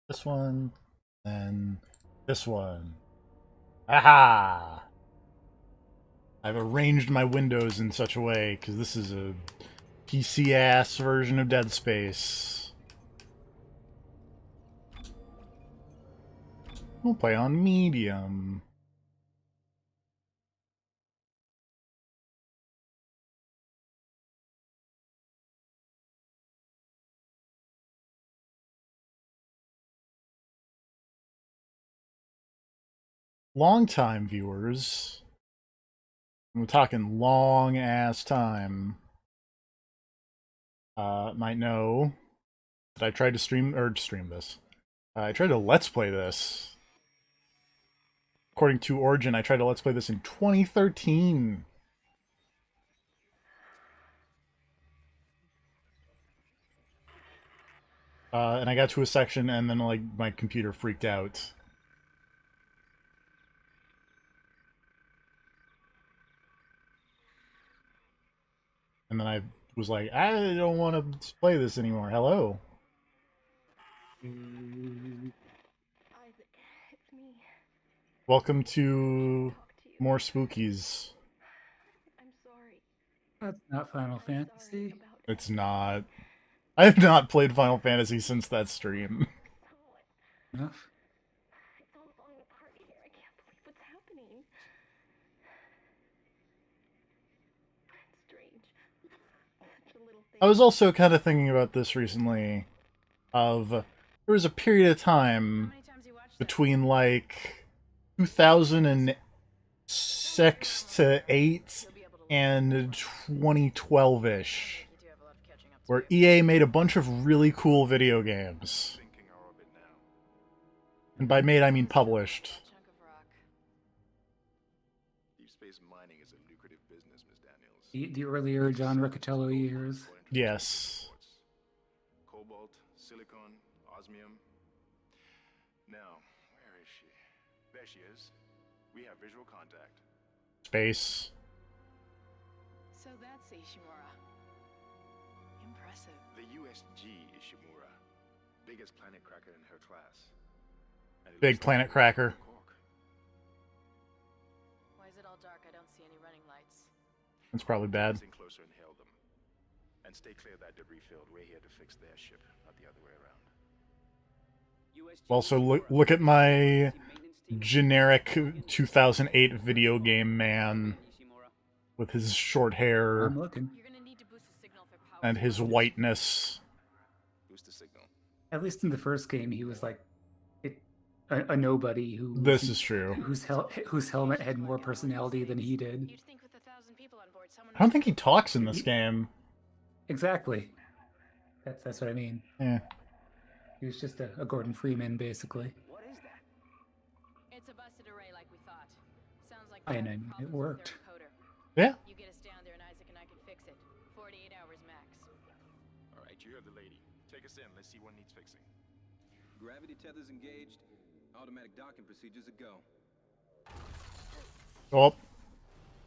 This one, and this one. Aha! I've arranged my windows in such a way, because this is a PC-ass version of Dead Space. We'll play on medium. Long-time viewers, we're talking long-ass time, might know that I tried to stream this. I tried to Let's Play this. According to Origin, I tried to Let's Play this in 2013. And I got to a section, and then like my computer freaked out. And then I was like, I don't want to play this anymore. Hello. Isaac, it's me. Welcome to more spookies. I'm sorry. That's not Final I'm sorry Fantasy. about It's not. I have not played Final Fantasy since that stream. someone. Enough. It's all falling apart here. I can't believe what's happening. It's strange. Such a little thing. I was also kind of thinking about this recently. There was a period of time between like 2006 to 8 and 2012ish where EA made a bunch of really cool video games. And by made, I mean published. Deep space mining is a lucrative business, Ms. Daniels. The earlier John Riccatello years. Yes. Cobalt, silicon, osmium. Now, where is she? There she is. We have visual contact. Space. So that's Ishimura. Impressive. The USG Ishimura. Biggest planet cracker in her class. And it Big looks planet like cracker. cork. Why is it all dark? I don't see any running lights. That's probably bad. Listen closer and hail them. And stay clear of that debris field. We're here to fix their ship, not the other way around. Also, look at my generic 2008 video game man with his short hair I'm looking. You're gonna need to boost the signal for power. and his whiteness. Boost the signal. At least in the first game, he was like a nobody who. This is true. Whose helmet had more personality than he did. You'd think with 1,000 people on board, someone I don't think he talks in this game. Exactly. That's what I mean. Yeah. He was just a Gordon Freeman, basically. What is that? It's a busted array like we thought. Sounds like And they I have mean, it problems with worked. their encoder. Yeah. You get us down there and Isaac and I can fix it. 48 hours max. All right, you heard the lady. Take us in. Let's see what needs fixing. Gravity tethers engaged. Automatic docking procedures a go. Oh.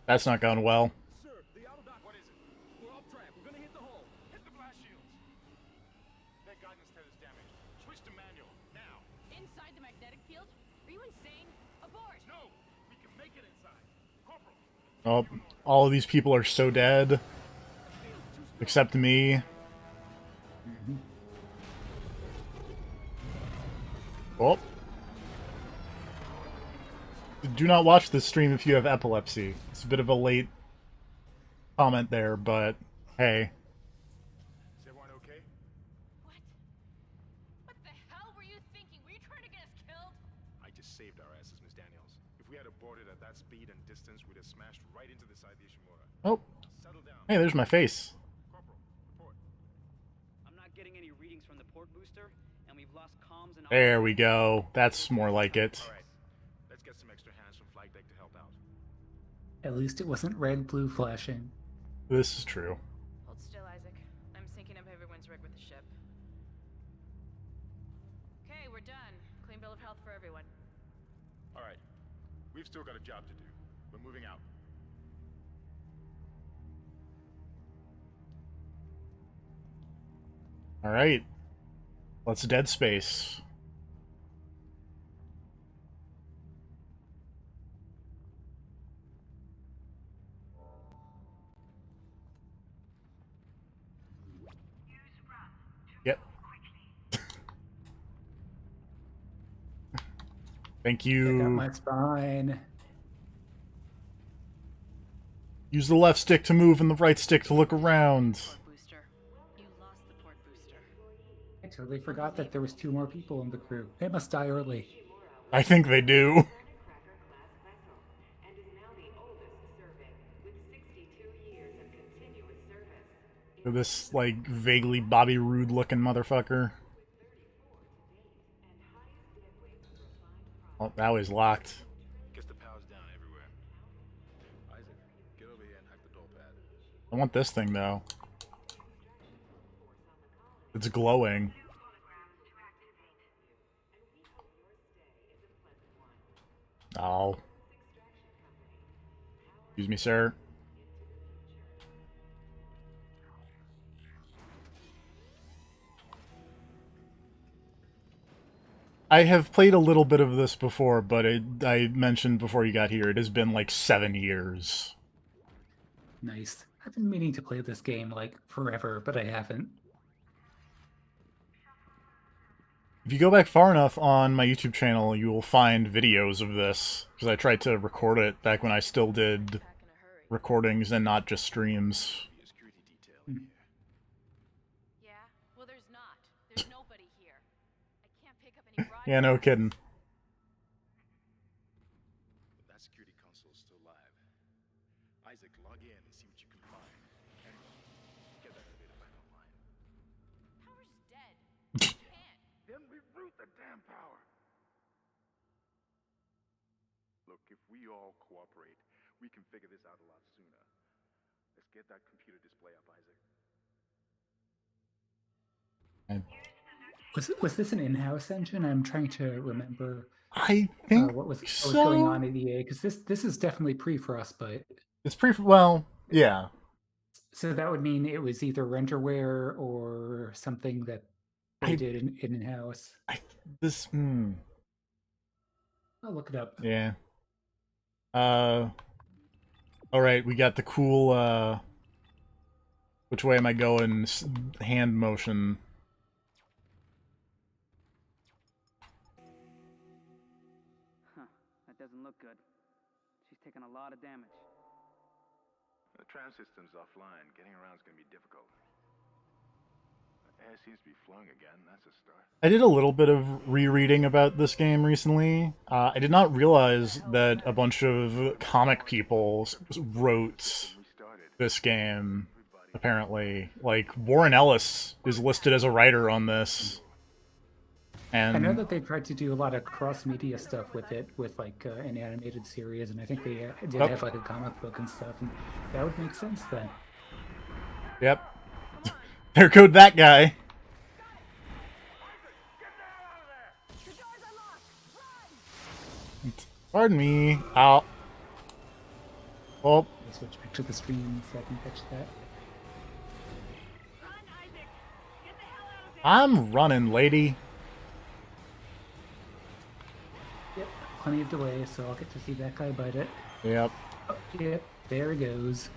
That's not going well. Sir, the auto dock. What is it? We're off track. We're gonna hit the hull. Hit the blast shields. Their guidance tether's damaged. Switch to manual now. Inside the magnetic field? Are you insane? Abort! No, we can make it inside. Corporal. Oh, all of these people are so dead. Except me. Oh. Do not watch this stream if you have epilepsy. It's a bit of a late comment there, but hey. Is everyone okay? What? What the hell were you thinking? Were you trying to get us killed? I just saved our asses, Miss Daniels. If we had aborted at that speed and distance, we'd have smashed right into the side of the Ishimura. Oh. Settle down. Hey, there's my face. Corporal, report. I'm not getting any readings from the port booster, and we've lost comms and. There we go. That's more like it. All right, let's get some extra hands from flight deck to help out. At least it wasn't red blue flashing. This is true. Hold still, Isaac. I'm syncing up everyone's rig with the ship. Okay, we're done. Clean bill of health for everyone. All right, we've still got a job to do. We're moving out. Alright. Let's Dead Space. Thank Check out you. my spine. Use the left stick to move and the right stick to look around. Port booster. You lost the port booster. I totally forgot that there was 2 more people in the crew. They must die early. I think they do. This, like, vaguely Bobby Roode looking motherfucker. Oh, now he's locked. Guess the power's down everywhere. Isaac, get over here and hack the door pad. I want this thing, though. It's glowing. Oh. Excuse me, sir. I have played a little bit of this before, but I mentioned before you got here, it has been like 7 years. Nice. I've been meaning to play this game like forever, but I haven't. If you go back far enough on my YouTube channel, you will find videos of this, because I tried to record it back when I still did Pack in a hurry. recordings and not just streams. Be a security detail in here. Yeah? Well, there's not. There's nobody here. I can't pick up any Yeah, no kidding. But that security console's still live. Isaac, log in and see what you can find. And get that elevator back online. Power's dead. I can't. Then reroute the damn power. Look, if we all cooperate, we can figure this out a lot sooner. Let's get that computer display up, Isaac. Was this an in-house engine? I'm trying to remember I think what was so. going on at EA, because this is definitely pre-Frostbite. It's pretty well, yeah. So that would mean it was either renderware or something that they did in-house. I'll look it up. Yeah. Alright, we got the cool, which way am I going? Hand motion. Huh. That doesn't look good. She's taking a lot of damage. The tram system's offline. Getting around's gonna be difficult. The air seems to be flowing again. That's a start. I did a little bit of rereading about this game recently. I did not realize that a bunch of comic people wrote We started. this game, apparently. Like, Warren Ellis is listed as a writer on this. And I know that they tried to do a lot of cross-media stuff with it, with like an animated series, and I think they did Oh. have like a comic book and stuff, and that would make sense then. Yep. There goes that guy. Pardon me. Ow. Oh, I'll switch back to the stream so I can catch that. I'm running, lady. Yep, plenty of delay, so I'll get to see that guy bite it. Yep. Oh, yep, there he goes.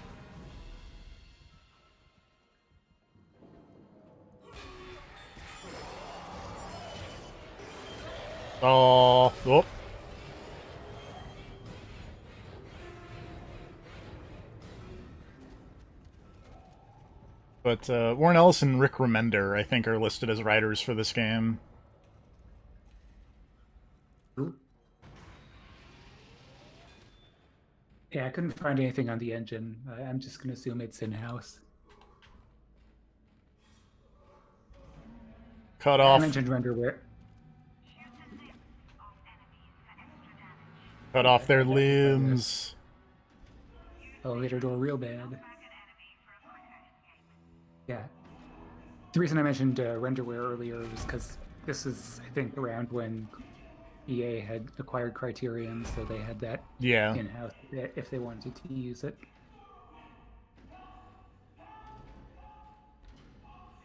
Oh. Oh. But Warren Ellis and Rick Remender, I think, are listed as writers for this game. Ooh. Yeah, I couldn't find anything on the engine. I'm just gonna assume it's in-house. Cut I off. mentioned renderware. Cut off their limbs. Elevator door real bad. Yeah. The reason I mentioned renderware earlier was because this is, I think, around when EA had acquired Criterion, so they had that Yeah. in-house if they wanted to use it.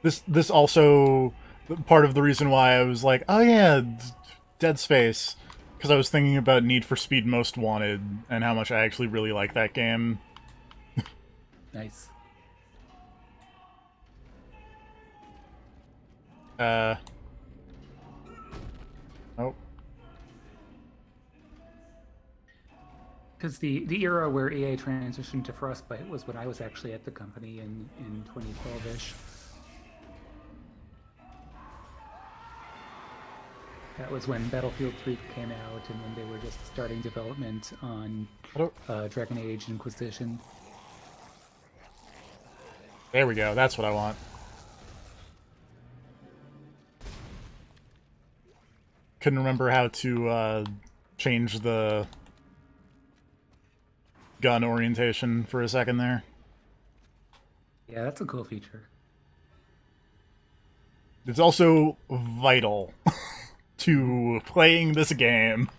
This also part of the reason why I was like, oh yeah, Dead Space, because I was thinking about Need for Speed Most Wanted and how much I actually really like that game. Nice. Oh. Because the era where EA transitioned to Frostbite was when I was actually at the company in 2012-ish. That was when Battlefield 3 came out and when they were just starting development on Dragon Age Inquisition. There we go. That's what I want. Couldn't remember how to change the gun orientation for a second there. Yeah, that's a cool feature. It's also vital to playing this game.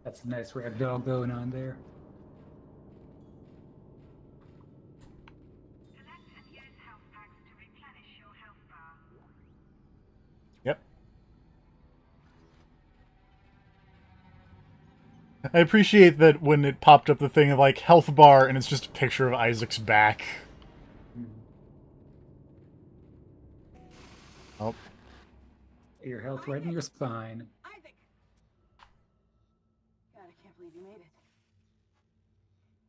That's a nice rag doll going on there. Yep. I appreciate that when it popped up the thing of like health bar and it's just a picture of Isaac's back. Oh. Your health right in your spine. Isaac! God, I can't believe you made it.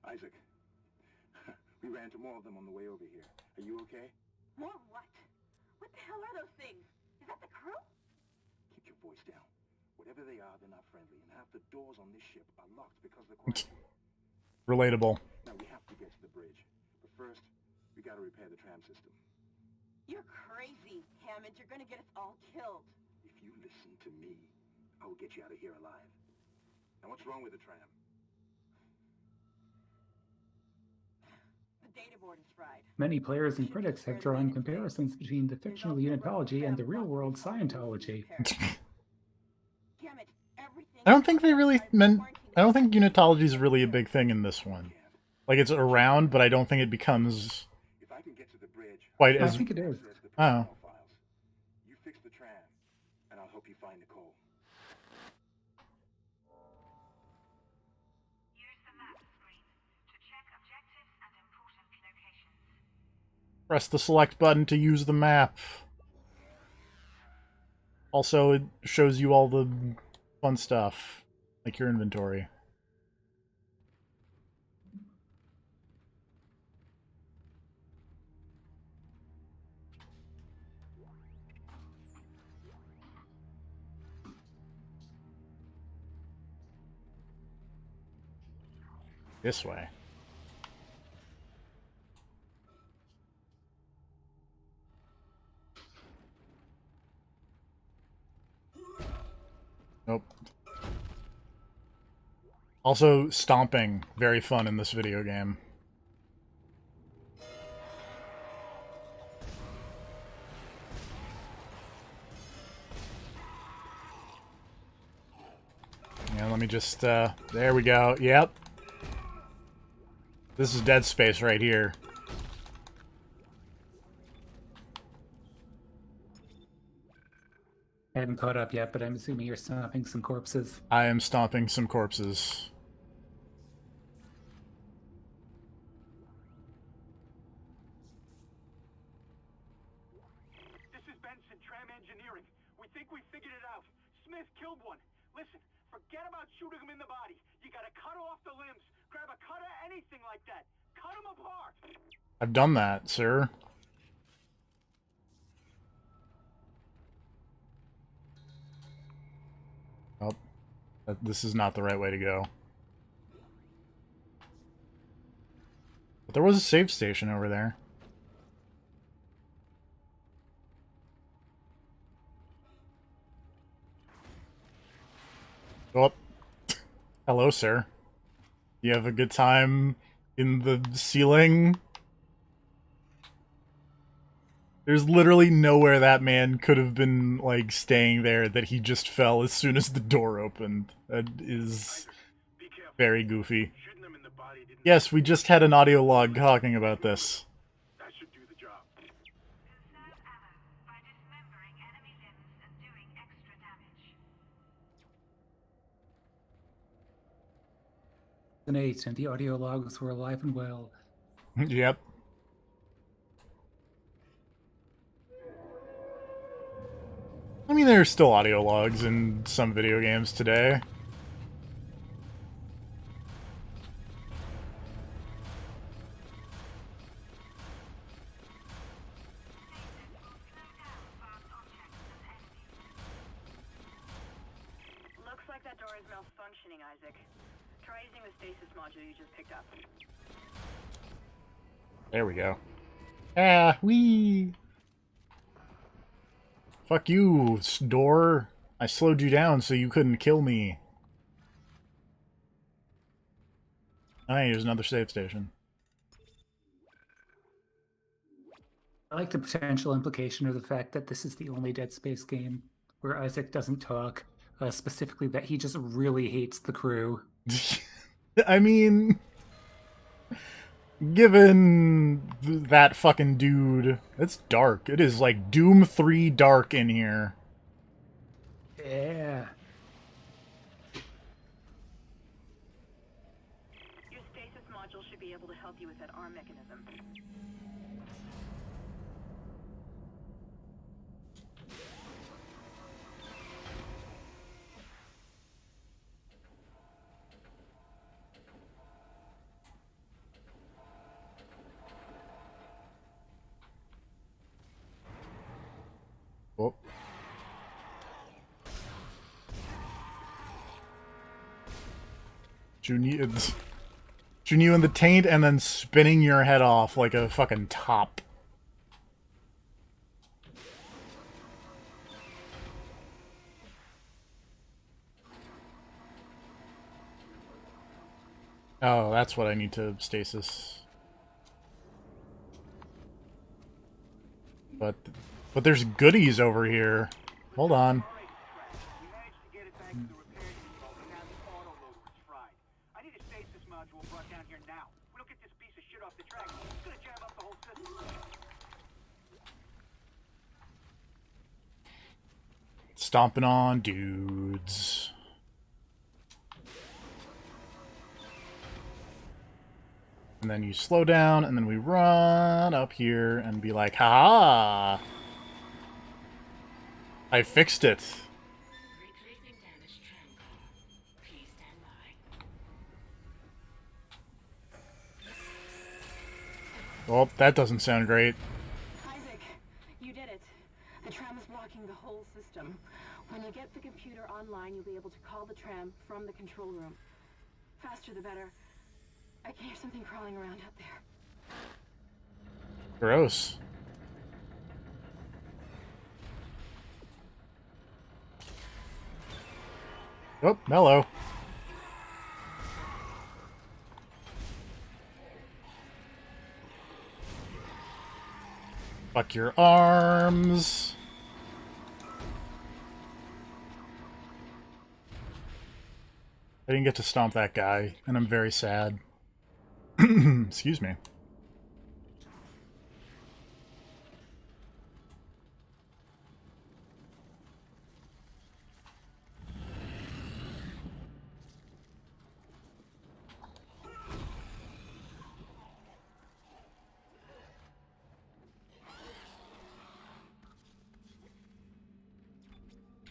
Isaac, we ran into more of them on the way over here. Are you okay? More what? What the hell are those things? Is that the crew? Keep your voice down. Whatever they are, they're not friendly, and half the doors on this ship are locked because of the quarantine. Relatable. Now we have to get to the bridge, but first, we gotta repair the tram system. You're crazy, Hammond. You're gonna get us all killed. If you listen to me, I will get you out of here alive. Now what's wrong with the tram? The data board is fried. Many players and critics have drawn comparisons between the fictional unitology and the real-world Scientology. Damn it, everything I don't think they really meant... I don't think unitology is really a big thing in this one. Like, it's around, but I don't think it becomes If I can get to the bridge, quite I as... think it is. Oh. You fix the tram, and I'll help you find Nicole. Use the map screen to check objectives and important locations. Press the select button to use the map. Also, it shows you all the fun stuff, like your inventory. This way. Nope. Also, stomping. Very fun in this video game. Yeah, let me just, there we go. Yep. This is Dead Space right here. I haven't caught up yet, but I'm assuming you're stomping some corpses. I am stomping some corpses. This is Benson, Tram Engineering. We think we figured it out. Smith killed one. Listen, forget about shooting him in the body. You gotta cut off the limbs. Grab a cutter, anything like that. Cut him apart. I've done that, sir. Oh, this is not the right way to go. But there was a save station over there. Oh, hello, sir. You have a good time in the ceiling? There's literally nowhere that man could have been, like, staying there that he just fell as soon as the door opened. That is Be careful. very goofy. Shooting him in the body didn't. Yes, we just had an audio log talking about this. That should do the job. Conserve ammo by dismembering enemy limbs and doing extra damage. An 8, and the audio logs were alive and well. Yep. I mean, there's still audio logs in some video games today. Looks like that door is malfunctioning, Isaac. Try using the stasis module you just picked up. There we go. Ah, wee! Fuck you, door. I slowed you down so you couldn't kill me. Oh, hey, here's another save station. I like the potential implication of the fact that this is the only Dead Space game where Isaac doesn't talk, specifically that he just really hates the crew. I mean, given that fucking dude, it's dark. It is like Doom 3 dark in here. Yeah. Your stasis module should be able to help you with that arm mechanism. Oh. Shooting you in the taint and then spinning your head off like a fucking top. Oh, that's what I need to stasis. But there's goodies over here. Hold on. We managed to get it back to the repair depot, but now the autoloader is fried. I need a stasis module brought down here now. We don't get this piece of shit off the track, it's gonna jam up the whole system. Stomping on dudes. And then you slow down, and then we run up here and be like, ha! I fixed it. Retracing damaged tram car. Please stand by. Well, that doesn't sound great. Isaac, you did it. The tram is blocking the whole system. When you get the computer online, you'll be able to call the tram from the control room. Faster the better. I can hear something crawling around out there. Gross. Oh, mellow. Fuck your arms. I didn't get to stomp that guy, and I'm very sad. Excuse me.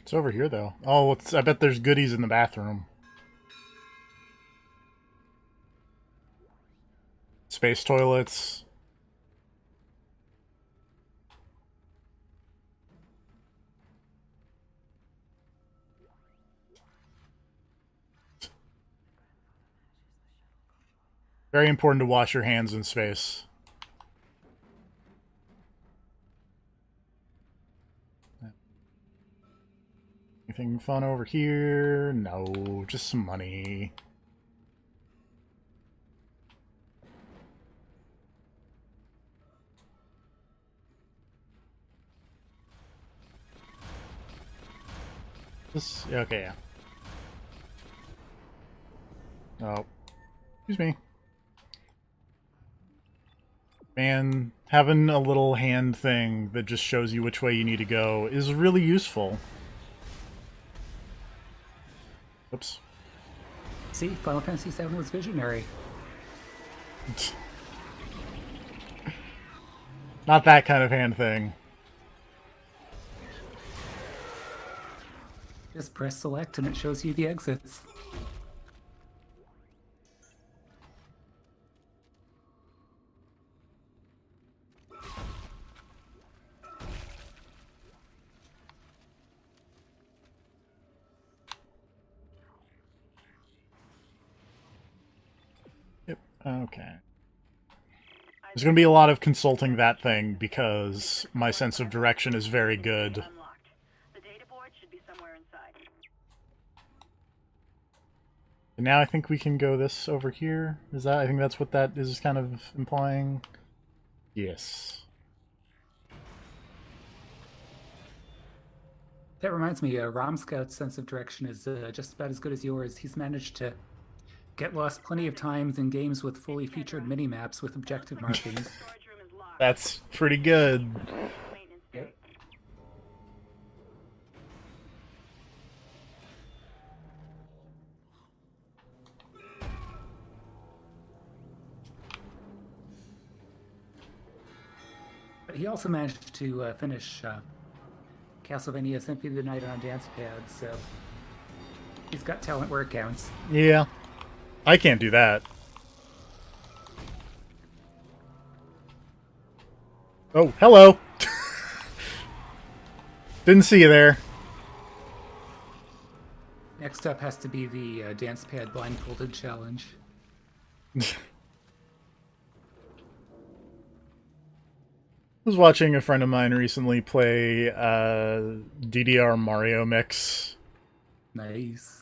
It's over here, though. Oh, I bet there's goodies in the bathroom. Space toilets. Very important to wash your hands in space. Anything fun over here? No, just some money. This, okay, yeah. Oh, excuse me. Man, having a little hand thing that just shows you which way you need to go is really useful. Oops. See, Final Fantasy VII was visionary. Not that kind of hand thing. Just press select and it shows you the exits. Yep. Okay. There's going to be a lot of consulting that thing because my sense of direction is very good. Unlocked. The data board should be somewhere inside. And now I think we can go this over here. Is that? I think that's what that is kind of implying. Yes. That reminds me, Romscout's sense of direction is just about as good as yours. He's managed to get lost plenty of times in games with fully featured mini-maps with objective markings. Storage room is locked. That's pretty good. Maintenance bay. But he also managed to finish Castlevania Symphony of the Night on dance pad, so he's got talent where it counts. Yeah. I can't do that. Oh, hello! Didn't see you there. Next up has to be the dance pad blindfolded challenge. Was watching a friend of mine recently play DDR Mario Mix. Nice.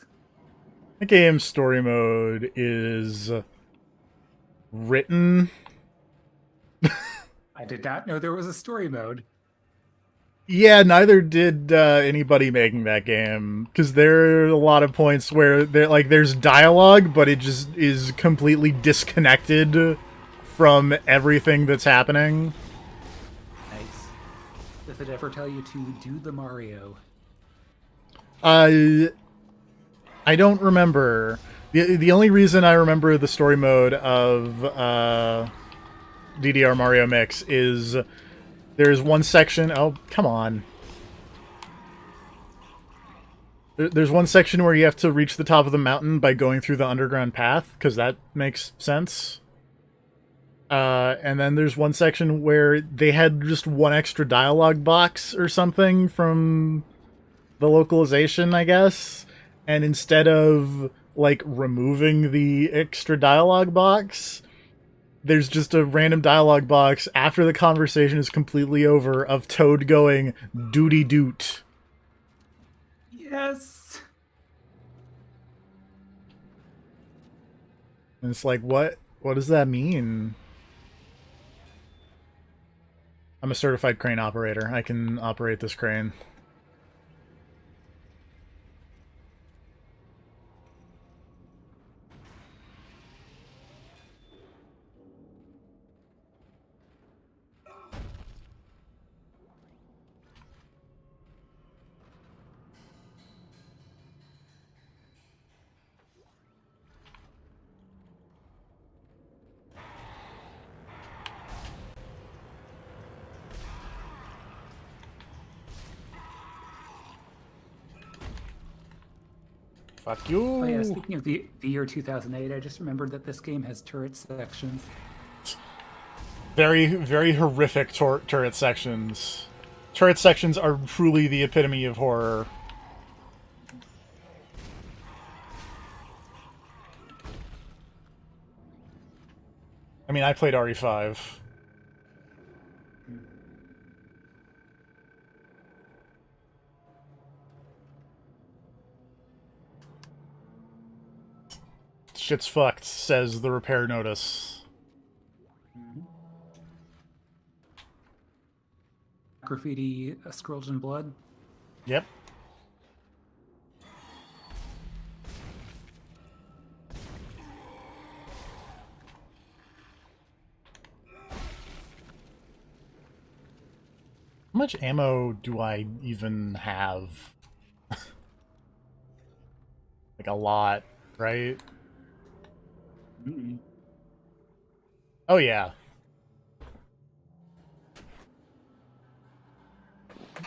The game's story mode is written. I did not know there was a story mode. Yeah, neither did anybody making that game, because there are a lot of points where there's dialogue, but it just is completely disconnected from everything that's happening. Nice. Does it ever tell you to do the Mario? I don't remember. The only reason I remember the story mode of DDR Mario Mix is there's one section... Oh, come on. There's one section where you have to reach the top of the mountain by going through the underground path, because that makes sense. And then there's one section where they had just one extra dialogue box or something from the localization, I guess. And instead of, like, removing the extra dialogue box, there's just a random dialogue box after the conversation is completely over of Toad going, "Doody doot." Yes! And it's like, what does that mean? I'm a certified crane operator. I can operate this crane. Fuck you. Oh yeah, speaking of the year 2008, I just remembered that this game has turret sections. Very, very horrific turret sections. Turret sections are truly the epitome of horror. I mean, I played RE5. Shit's fucked, says the repair notice. Graffiti, Scourge Blood. Yep. How much ammo do I even have? Like a lot, right? Oh yeah.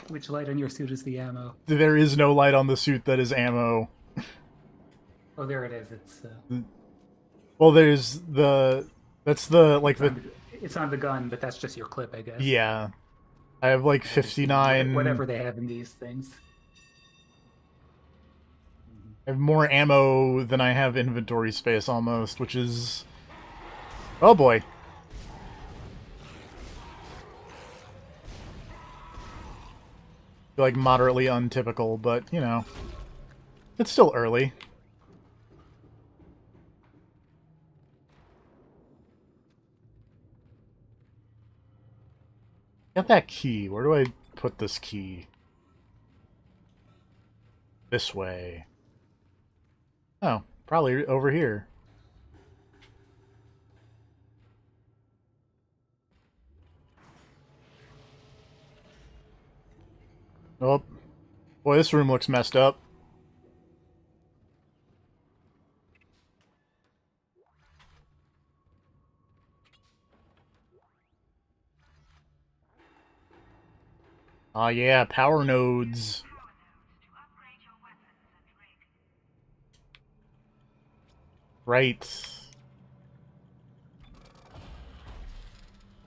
Which light on your suit is the ammo? There is no light on the suit that is ammo. Oh, there it is. It's Well, there's the... That's the, like, the... it's on the gun, but that's just your clip, I guess. Yeah. I have, like, 59... Whatever they have in these things. I have more ammo than I have inventory space, almost, which is... Oh, boy. Like, moderately untypical, but, you know. It's still early. Got that key. Where do I put this key? This way. Oh, probably over here. Oh. Boy, this room looks messed up. Oh yeah, power nodes. To upgrade your weapons and rig. Right.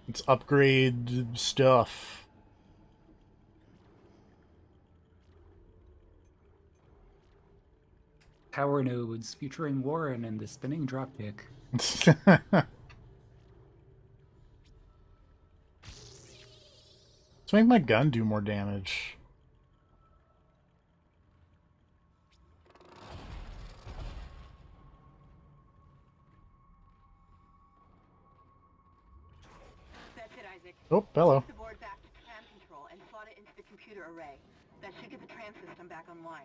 Let's upgrade stuff. Power nodes featuring Warren and the spinning dropkick. Let's make my gun do more damage. That's it, Isaac. Oh, hello. Take the board back to tram control and slot it into the computer array. That should get the tram system back online.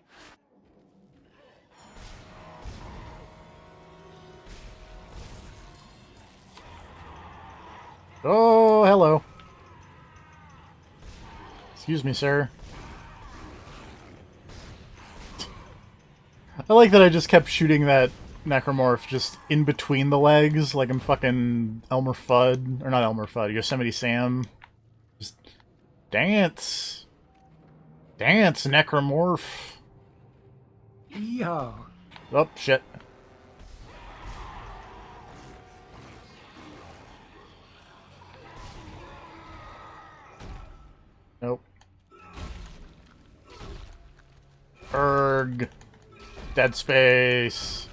Oh, hello. Excuse me, sir. I like that I just kept shooting that necromorph just in between the legs, like I'm fucking Elmer Fudd. Or not Elmer Fudd, Yosemite Sam. Just dance. Dance, necromorph. Yeehaw! Oh, shit. Nope. Erg. Dead Space.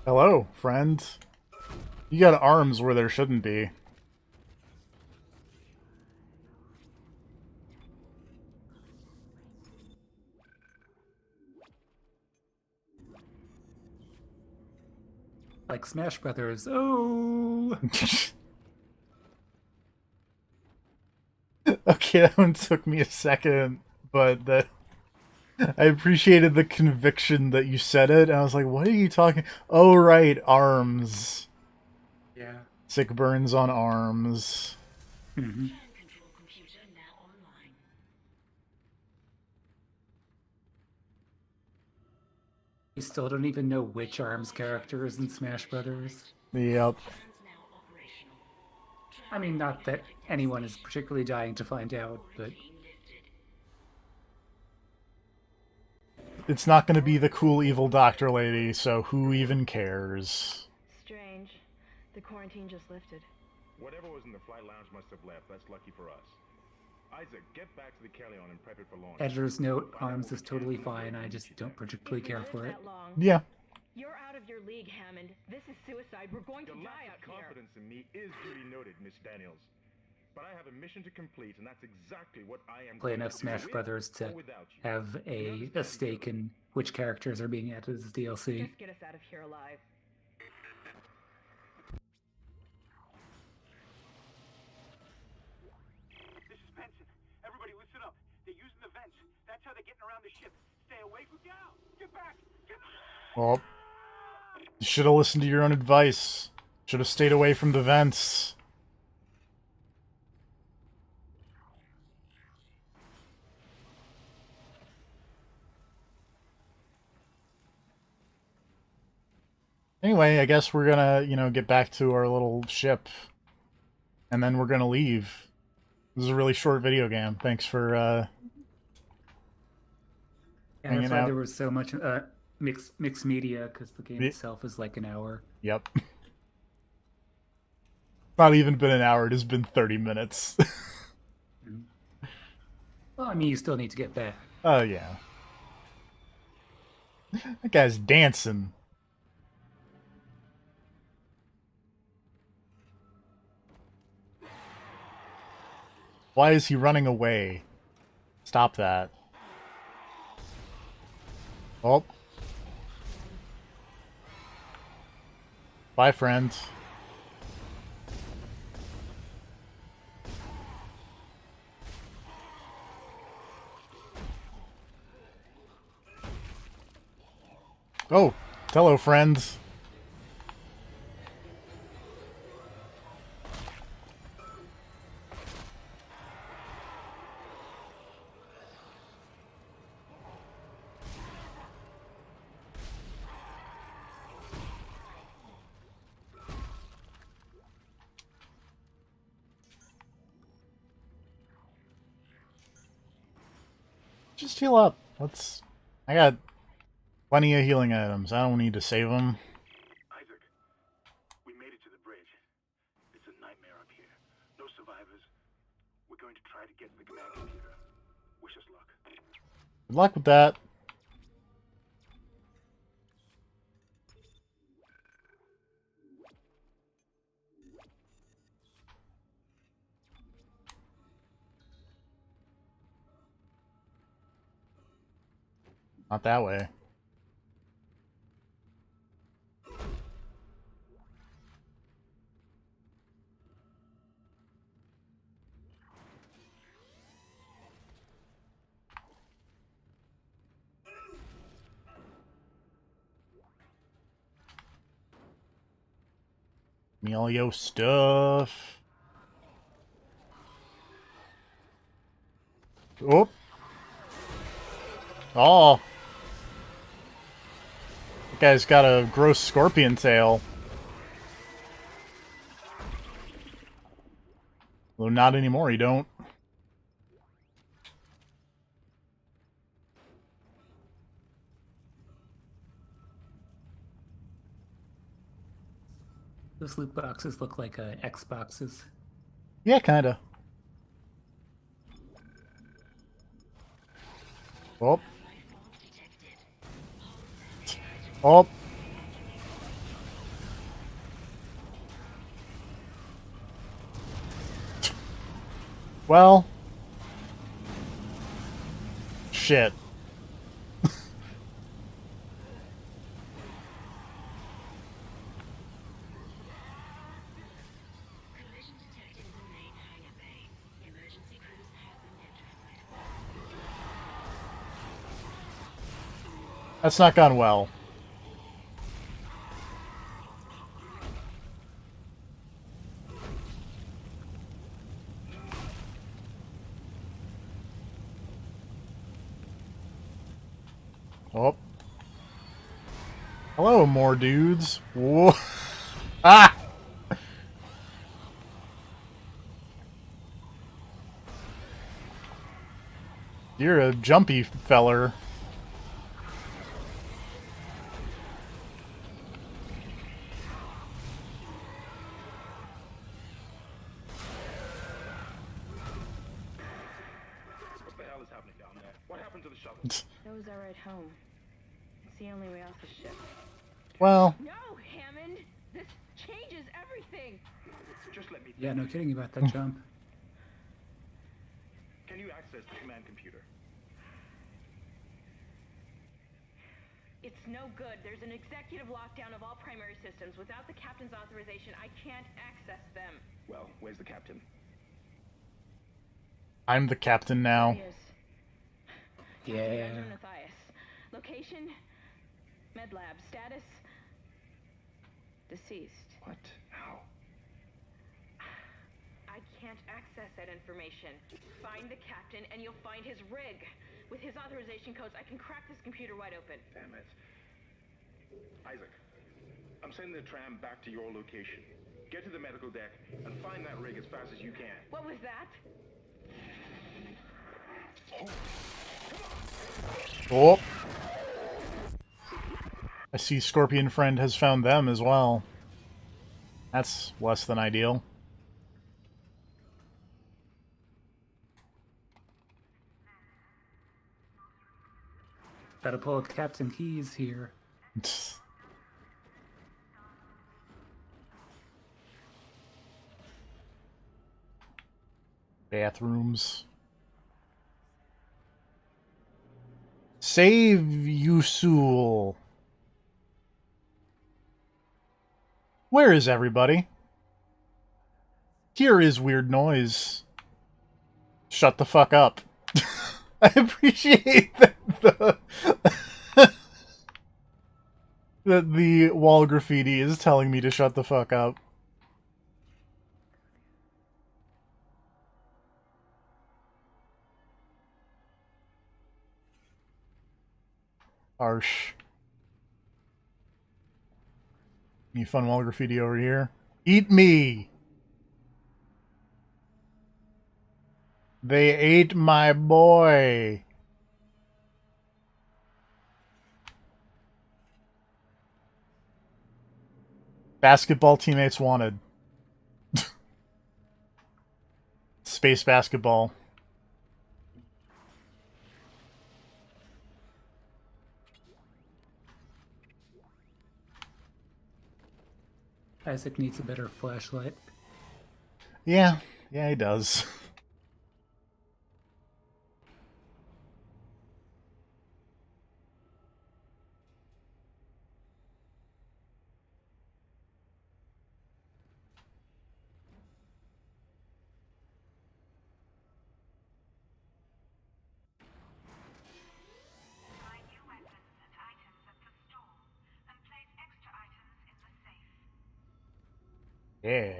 Hello, friend. You got arms where there shouldn't be. Like Smash Brothers. Oh! Okay, that one took me a second, but that I appreciated the conviction that you said it. And I was like, what are you talking? Oh, right, arms. Yeah. Sick burns on arms. Mm-hmm. Control computer now online. You still don't even know which ARMS character is in Smash Brothers. Yep. Now operational. I mean, not that anyone is particularly dying to find out, but It's not going to be the cool evil doctor lady, so who even cares? Strange. The quarantine just lifted. Whatever was in the flight lounge must have left. That's lucky for us. Isaac, get back to the Kellion and prep it for launch. editor's note, ARMS is totally fine. I just don't particularly care for it. Yeah. You're out of your league, Hammond. This is suicide. We're going to Your die lack out of here. confidence in me is duly noted, Miss Daniels. But I have a mission to complete, and that's exactly what I am Play going enough to do Smash with Brothers to or without you. have a stake in which characters are being added as DLC. Just get us out of here alive. This is Benson. Everybody listen up. They're using the vents. That's how they're getting around the ship. Stay away from down. Get back. Get Well, you should have listened to your own advice. Should have stayed away from the vents. Anyway, I guess we're gonna, get back to our little ship. And then we're gonna leave. This is a really short video game. Thanks for, Yeah, that's hanging why out. there was so much mixed media, because the game Ye- itself is like an hour. Yep. Not even been an hour, it has been 30 minutes. Well, I mean, you still need to get back. Oh, yeah. That guy's dancing. Why is he running away? Stop that. Oh. Bye, friends. Oh, hello, friends. Just heal up. I got plenty of healing items. I don't need to save them. Isaac, we made it to the bridge. It's a nightmare up here. No survivors. We're going to try to get to the command computer. Wish us luck. Good luck with that. Not that way. Give me all your stuff. Oh. Oh. That guy's got a gross scorpion tail. Well, not anymore, you don't. Those loot boxes look like Xboxes. Yeah, kinda. Oh. Oh. Well. Shit. That's not gone well. Oh. Hello, more dudes. Whoa. Ah! You're a jumpy feller. What the hell is happening down there? What happened to the shuttle? That was our ride home. It's the only way off the ship. Well, No, Hammond! This changes everything! Just let me Yeah, no kidding about that jump. Can you access the command computer? It's no good. There's an executive lockdown of all primary systems. Without the captain's authorization, I can't access them. Well, where's the captain? I'm the captain now. There he is. Yeah. Captain Benjamin Mathias. Location? Med lab. Status? Deceased. What? How? I can't access that information. Find the captain and you'll find his rig. With his authorization codes, I can crack this computer wide open. Damn it. Isaac, I'm sending the tram back to your location. Get to the medical deck and find that rig as fast as you can. What was that? Oh. I see Scorpion Friend has found them as well. That's less than ideal. Gotta pull a Captain Keys here. Bathrooms. Save Usul. Where is everybody? Here is weird noise. Shut the fuck up. I appreciate that that the wall graffiti is telling me to shut the fuck up. Harsh. Any fun wall graffiti over here? Eat me! They ate my boy! Basketball teammates wanted. Space basketball. Isaac needs a better flashlight. Yeah, he does. Buy new weapons and items at the store, and place extra items in the safe. Yeah.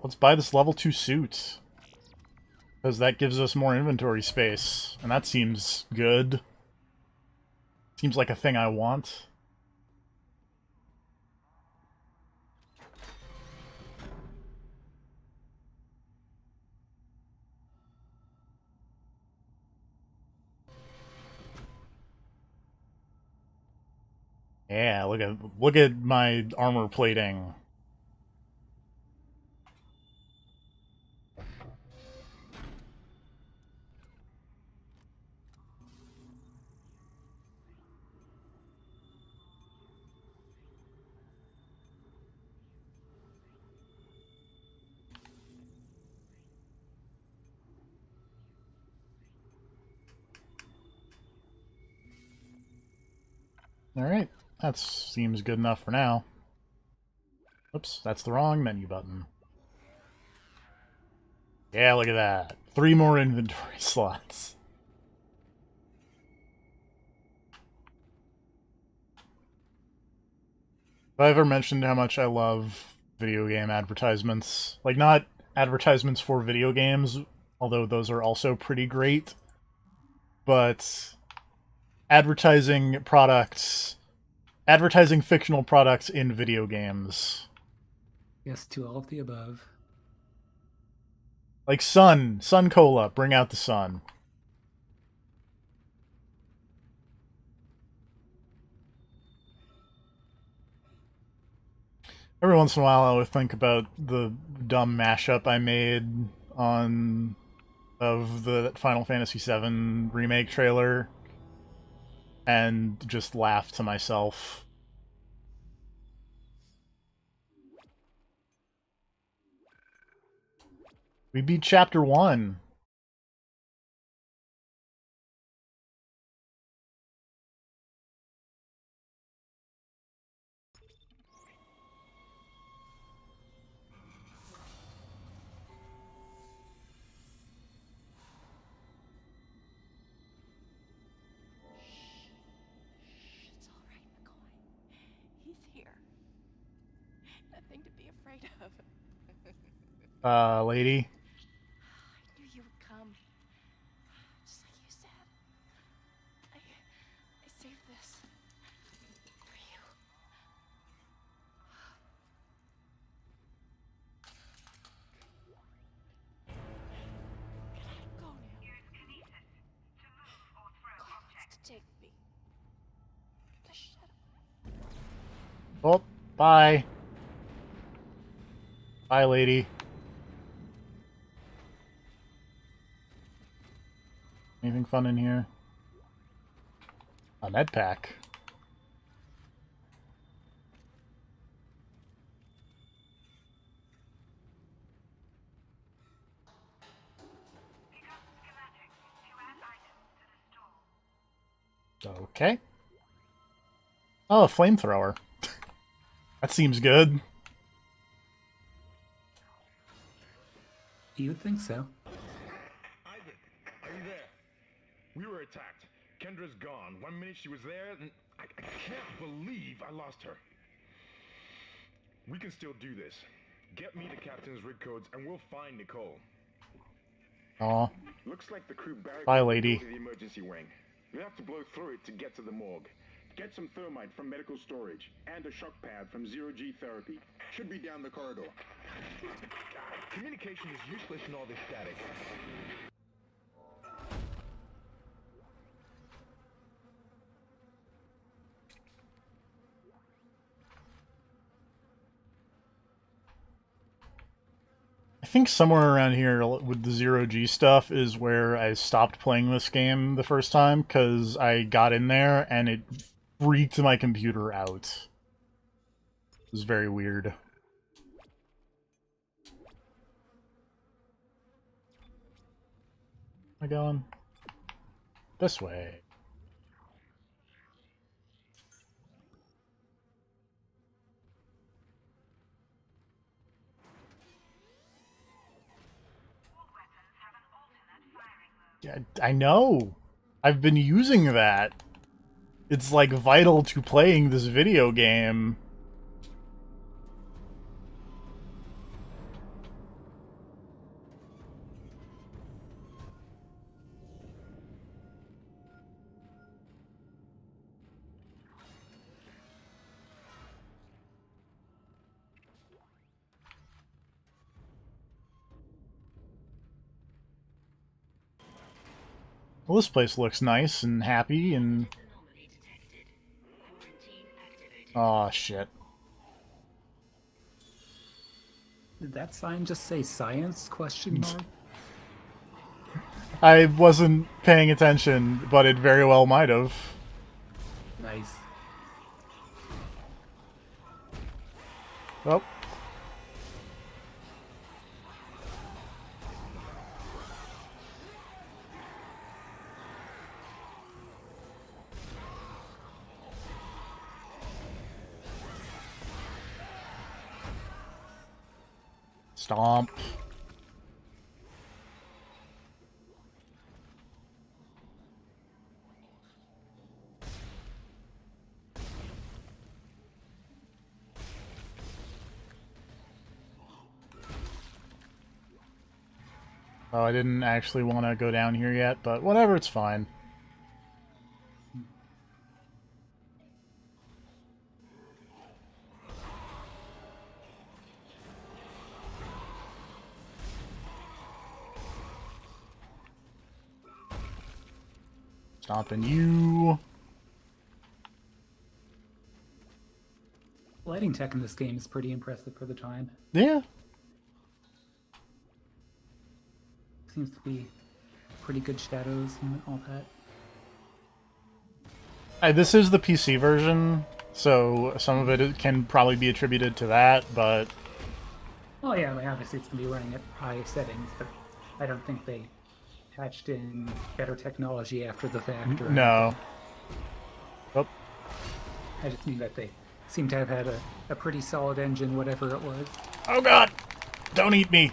Let's buy this level 2 suit. Because that gives us more inventory space. And that seems good. Seems like a thing I want. Yeah, look at my armor plating. Alright, that seems good enough for now. Oops, that's the wrong menu button. Yeah, look at that. 3 more inventory slots. Have I ever mentioned how much I love video game advertisements? Like, not advertisements for video games, although those are also pretty great, but advertising fictional products in video games. Yes, to all of the above. Like Sun Cola, bring out the sun. Every once in a while I would think about the dumb mashup I made of the Final Fantasy VII remake trailer. and just laugh to myself. We beat chapter 1. It's all right, McCoy. He's here. Nothing to be afraid of. Lady. I knew you would come. Just like you said. I saved this for you. Go now. Use kinesis to move or throw Call objects. to take me. Just shut up. Oh, bye. Bye, lady. Anything fun in here? A med pack. Pick up schematics to add items to the store. Okay. Oh, a flamethrower. That seems good. You would think so. Isaac, are you there? We were attacked. Kendra's gone. 1 minute she was there, and I can't believe I lost her. We can still do this. Get me the captain's rig codes, and we'll find Nicole. Aw. Looks like the crew barricaded Bye, lady. the emergency wing. We have to blow through it to get to the morgue. Get some thermite from medical storage, and a shock pad from zero-G therapy. Should be down the corridor. Communication is useless in all this static. I think somewhere around here with the zero-G stuff is where I stopped playing this game the first time, because I got in there and it freaked my computer out. It was very weird. Am I going? This way. All weapons have an alternate firing mode. Yeah, I know. I've been using that. It's like vital to playing this video game. Well, this place looks nice and happy and... Aw, shit. Did that sign just say science? Question mark. I wasn't paying attention, but it very well might have. Nice. Oh. Stomp. Oh, I didn't actually want to go down here yet, but whatever, it's fine. Stomping you. Lighting tech in this game is pretty impressive for the time. Yeah. Seems to be pretty good shadows and all that. This is the PC version, so some of it can probably be attributed to that, but Oh yeah, I mean, obviously it's going to be running at high settings, but I don't think they patched in better technology after the fact. Or no. Oh, I just mean that they seem to have had a pretty solid engine, whatever it was. oh god! Don't eat me!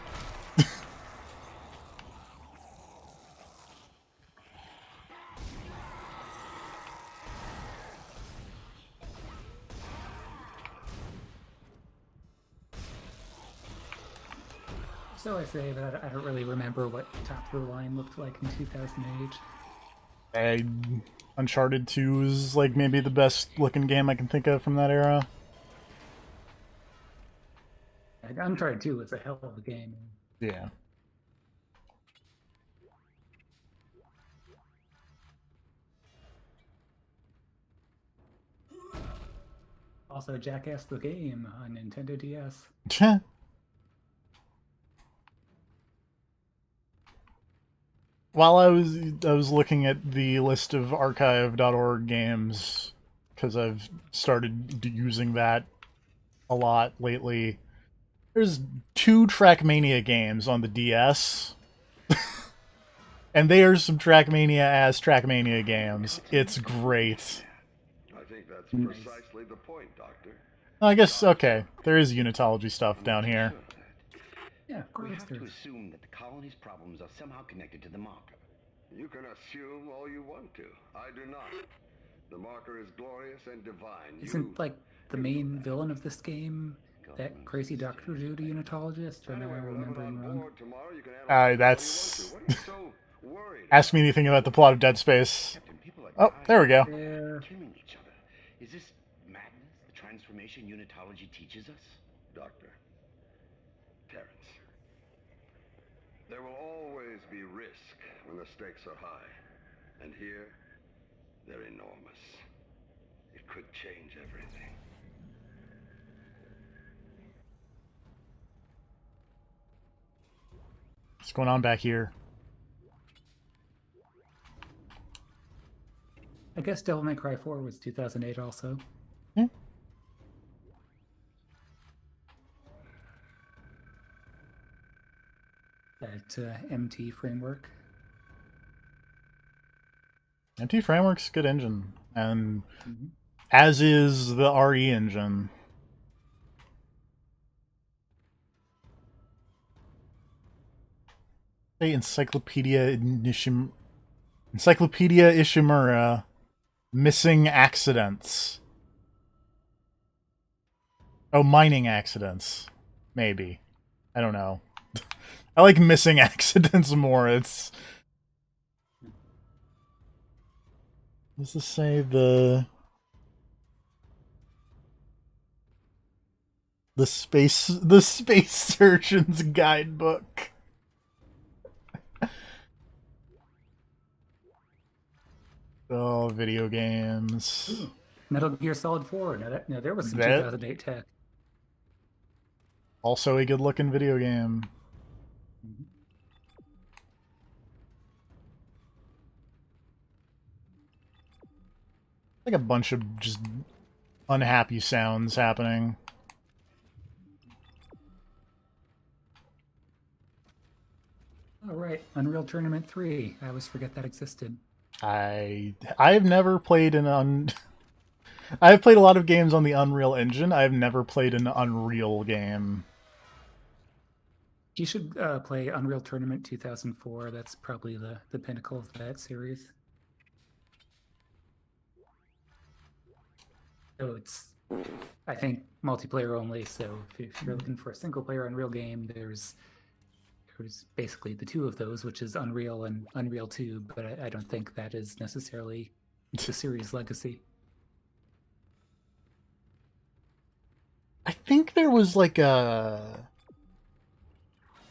So I say that I don't really remember what Top of the Line looked like in 2008. Uncharted 2 is like maybe the best looking game I can think of from that era. Uncharted 2 was a hell of a game. Yeah. Also, Jackass the Game on Nintendo DS. While I was looking at the list of archive.org games, because I've started using that a lot lately, there's 2 Trackmania games on the DS. And they are some Trackmania-ass Trackmania games. It's great. I think that's precisely the point, Doctor. I guess, okay, there is Unitology stuff down here. Yeah, of course. We have to assume that the colony's problems are somehow connected to the marker. You can assume all you want to. I do not. The marker is glorious and divine. Isn't, like, the main villain of this game that crazy Dr. Dude Unitologist? Or am I remembering wrong? That's... Ask me anything about the plot of Dead Space. Oh, there we go. Killing each other. Is this madness the transformation Unitology teaches us? Doctor. Terrence. There will always be risk when the stakes are high. And here, they're enormous. It could change everything. What's going on back here? I guess Devil May Cry 4 was 2008 also. Yeah. That MT framework. MT Framework's a good engine, and as is the RE engine. Say Encyclopedia Ishimura, missing accidents. Oh, mining accidents. Maybe. I don't know. I like missing accidents more. It's... Does this say the space surgeon's guidebook? Oh, video games. Ooh, Metal Gear Solid 4. Now there was some 2008 tech. Also a good-looking video game. Like a bunch of just unhappy sounds happening. All right, Unreal Tournament 3. I always forget that existed. I've never played I've played a lot of games on the Unreal Engine. I've never played an Unreal game. You should play Unreal Tournament 2004. That's probably the pinnacle of that series. So it's, I think, multiplayer only. So if you're looking for a single-player Unreal game, there's basically the 2 of those, which is Unreal and Unreal 2. But I don't think that is necessarily the series' legacy. I think there was like a...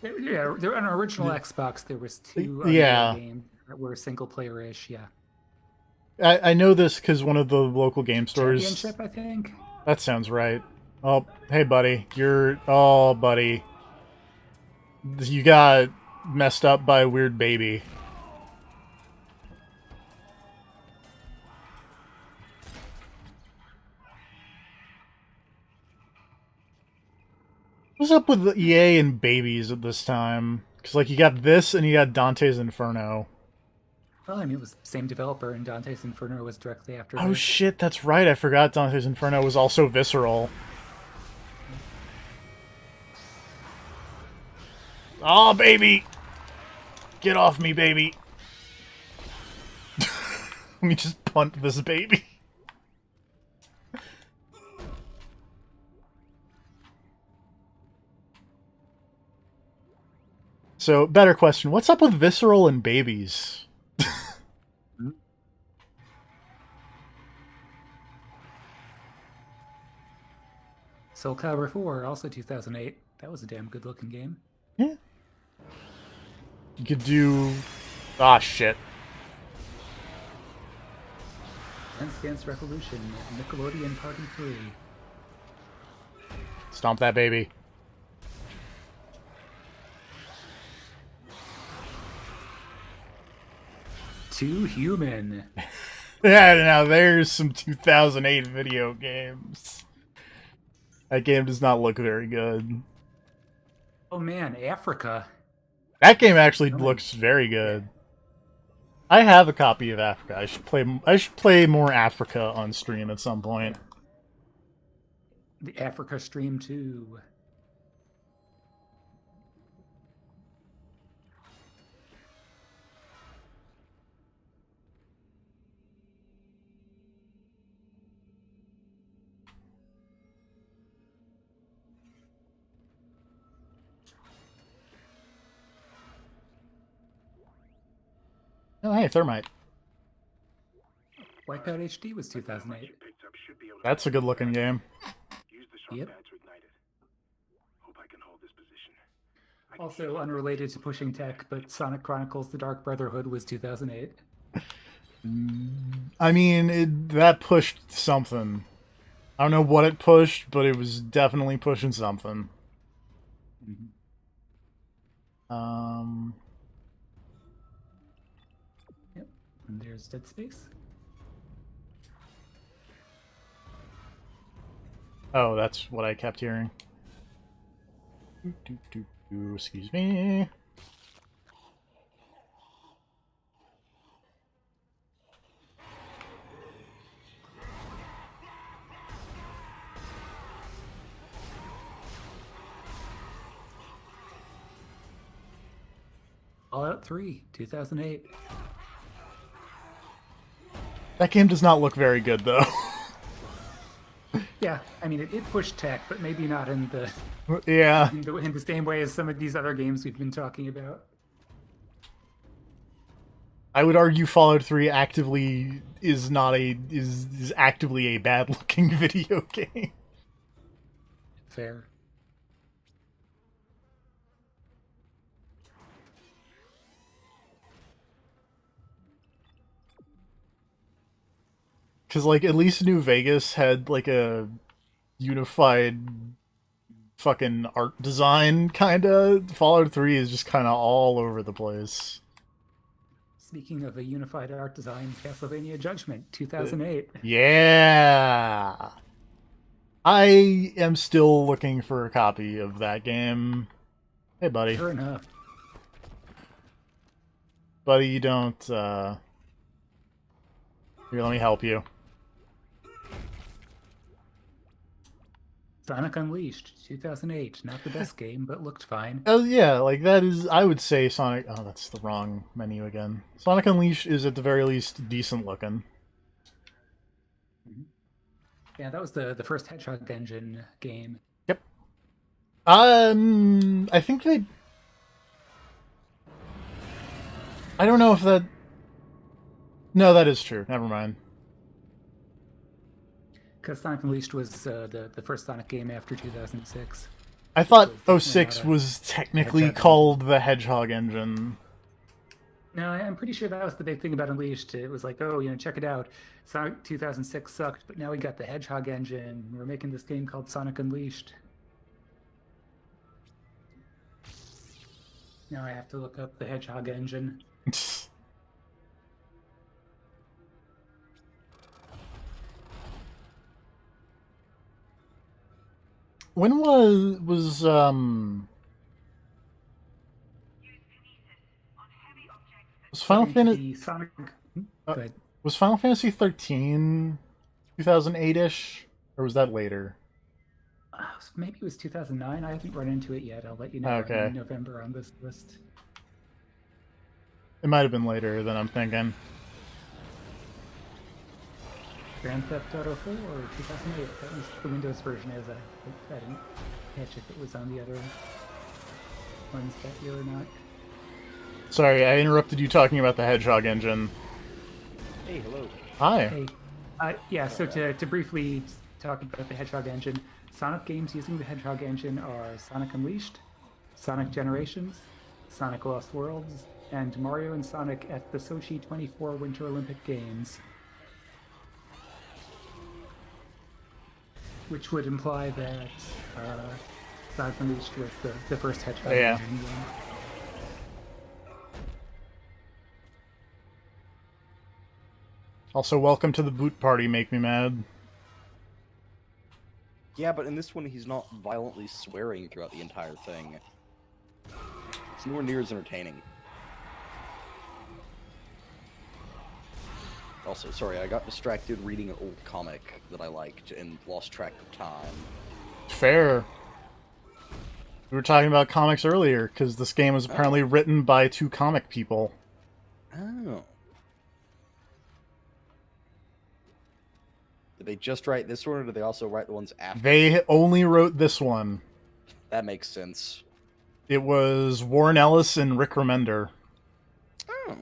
Yeah, there on original Xbox there was 2 yeah games that were single-player-ish. Yeah. I know this because one of the local game stores... Championship, I think? That sounds right. Oh, hey, buddy. Oh, buddy. You got messed up by a weird baby. What's up with the EA and babies at this time? Because, like, you got this and you got Dante's Inferno. Well, I mean, it was the same developer, and Dante's Inferno was directly after Oh this. shit, that's right. I forgot Dante's Inferno was also Visceral. Oh, baby! Get off me, baby! Let me just punt this baby. So, better question. What's up with Visceral and babies? Soul Calibur 4, also 2008. That was a damn good looking game. Yeah. You could do... Ah, shit. Dance Dance Revolution, Nickelodeon Party 3. Stomp that baby. Too Human. Yeah, now there's some 2008 video games. That game does not look very good. Oh man, Africa. That game actually looks very good. I have a copy of Africa. I should play more Africa on stream at some point. The Africa stream 2. Oh, hey, Thermite. Wipeout HD was 2008. That's a good looking game. Yep. Also unrelated to pushing tech, but Sonic Chronicles: The Dark Brotherhood was 2008. I mean, that pushed something. I don't know what it pushed, but it was definitely pushing something. Yep. And there's Dead Space. Oh, that's what I kept hearing. Excuse me. Fallout 3, 2008. That game does not look very good, though. Yeah, I mean, it pushed tech, but maybe not in the yeah in the same way as some of these other games we've been talking about. I would argue Fallout 3 actively is actively a bad looking video game. Fair. Because, like, at least New Vegas had, like, a unified fucking art design, kinda. Fallout 3 is just kinda all over the place. Speaking of a unified art design, Castlevania Judgment, 2008. Yeah! I am still looking for a copy of that game. Hey, buddy. Sure enough. Buddy, you don't, Here, let me help you. Sonic Unleashed, 2008. Not the best game, but looked fine. Oh, yeah, like, that is... I would say Sonic... Oh, that's the wrong menu again. Sonic Unleashed is, at the very least, decent looking. Yeah, that was the first Hedgehog Engine game. Yep. I think they... I don't know if that... No, that is true. Never mind. Because Sonic Unleashed was the first Sonic game after 2006. I thought So 06 was technically Hedgehog called the Hedgehog Engine. No, I'm pretty sure that was the big thing about Unleashed. It was like, oh, check it out. Sonic 2006 sucked, but now we got the Hedgehog Engine. We're making this game called Sonic Unleashed. Now I have to look up the Hedgehog Engine. when was Final Fantasy Sonic. Go ahead. was Final Fantasy 13 2008-ish, or was that later? Maybe it was 2009. I haven't run into it yet. I'll let you know Okay. in November on this list. It might have been later than I'm thinking. Grand Theft Auto 4 or 2008. That was the Windows version. As I didn't catch if it was on the other ones that year or not. Sorry, I interrupted you talking about the Hedgehog engine. Hey, hello. Hi. Hey. Yeah, so to briefly talk about the Hedgehog engine, Sonic games using the Hedgehog engine are Sonic Unleashed, Sonic Generations, Sonic Lost Worlds, and Mario and Sonic at the Sochi 24 Winter Olympic Games. Which would imply that Sonic Unleashed was the first Hedgehog engine game. Also, welcome to the boot party, Make Me Mad. Yeah, but in this one, he's not violently swearing throughout the entire thing. It's nowhere near as entertaining. Also, sorry, I got distracted reading an old comic that I liked and lost track of time. Fair. We were talking about comics earlier, because this game was apparently written by two comic people. Oh. Did they just write this one, or did they also write the ones after? They only wrote this one. That makes sense. It was Warren Ellis and Rick Remender. Oh.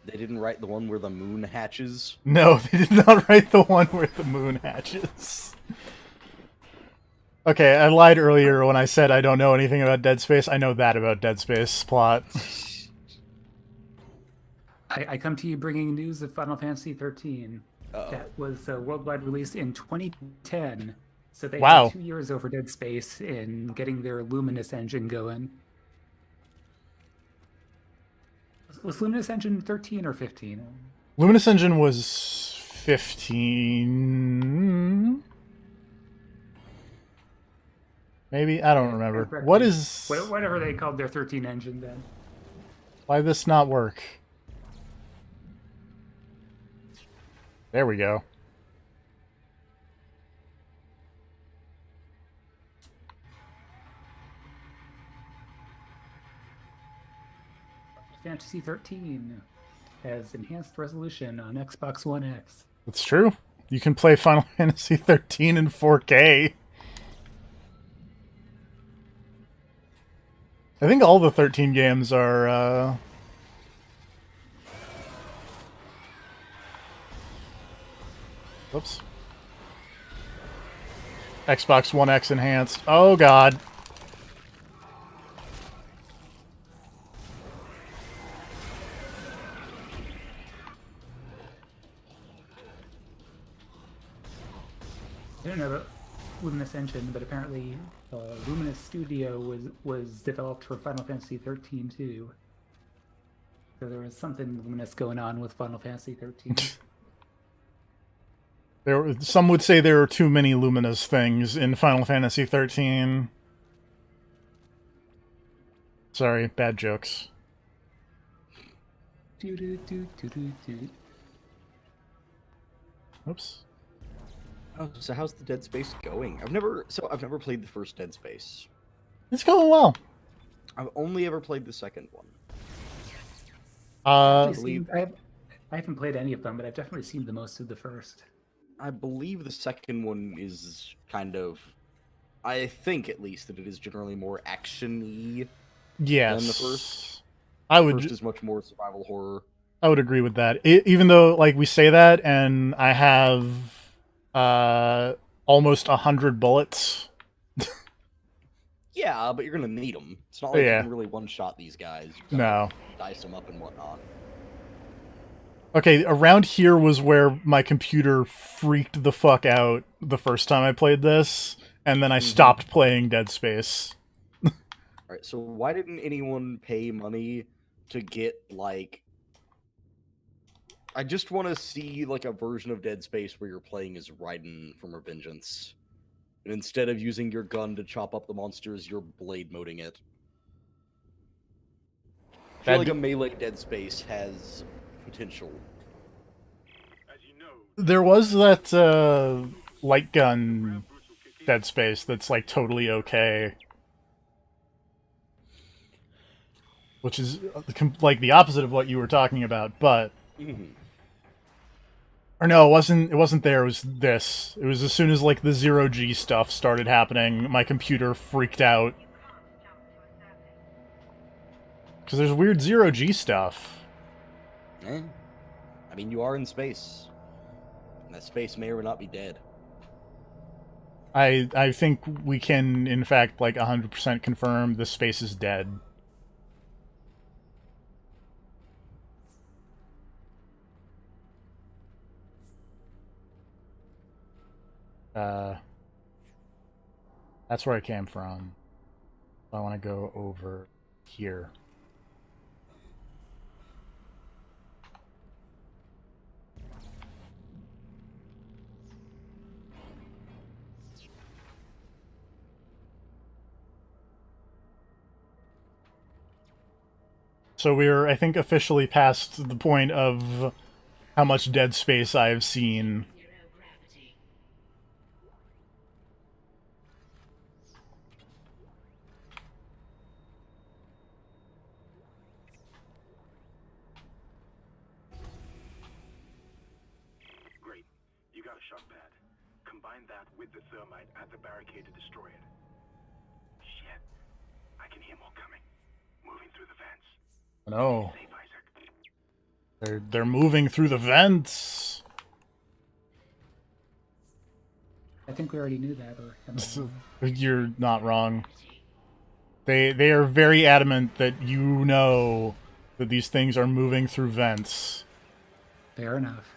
They didn't write the one where the moon hatches? No, they did not write the one where the moon hatches. Okay, I lied earlier when I said I don't know anything about Dead Space. I know that about Dead Space plot. I come to you bringing news of Final Fantasy 13. Uh-oh. That was a worldwide release in 2010. So they Wow. had 2 years over Dead Space in getting their Luminous engine going. Was Luminous engine 13 or 15? Luminous Engine was 15... Maybe? I don't remember. What is... Whatever they called their 13 engine then. Why did this not work? There we go. Fantasy 13 has enhanced resolution on Xbox One X. It's true. You can play Final Fantasy 13 in 4K. I think all the 13 games are, Whoops. Xbox One X enhanced. Oh, God. I don't know about Luminous Engine, but apparently Luminous Studio was developed for Final Fantasy 13 too. So there was something luminous going on with Final Fantasy 13. Some would say there are too many luminous things in Final Fantasy 13. Sorry, bad jokes. Oops. Oh, so how's the Dead Space going? I've never played the first Dead Space. It's going well. I've only ever played the second one. I haven't played any of them, but I've definitely seen the most of the first. I believe the second one is kind of, I think at least, that it is generally more action-y Yes. than the first. The first is much more survival horror. I would agree with that. Even though, like, we say that, and I have almost 100 bullets. Yeah, but you're gonna need them. It's not like Yeah. you can really one-shot these guys. No. Dice them up and whatnot. Okay, around here was where my computer freaked the fuck out the first time I played this, and then I stopped playing Dead Space. Alright, so why didn't anyone pay money to get, like... I just want to see, like, a version of Dead Space where you're playing as Raiden from Revengeance. And instead of using your gun to chop up the monsters, you're blade moding it. I feel like a melee Dead Space has potential. There was that light gun Dead Space that's like totally okay. Which is like the opposite of what you were talking about, but or no, it wasn't there, it was this. It was as soon as like the zero G stuff started happening, my computer freaked out. Because there's weird zero G stuff. I mean, you are in space. And that space may or may not be dead. I think we can, in fact, like 100% confirm this space is dead. That's where I came from. I want to go over here. So we're, I think, officially past the point of how much Dead Space I've seen. Great. You got a shock pad. Combine that with the thermite at the barricade to destroy it. Shit. I can hear more coming. Moving through the vents. No. They're moving through the vents. I think we already knew that. Or you're not wrong. They are very adamant that you know that these things are moving through vents. Fair enough.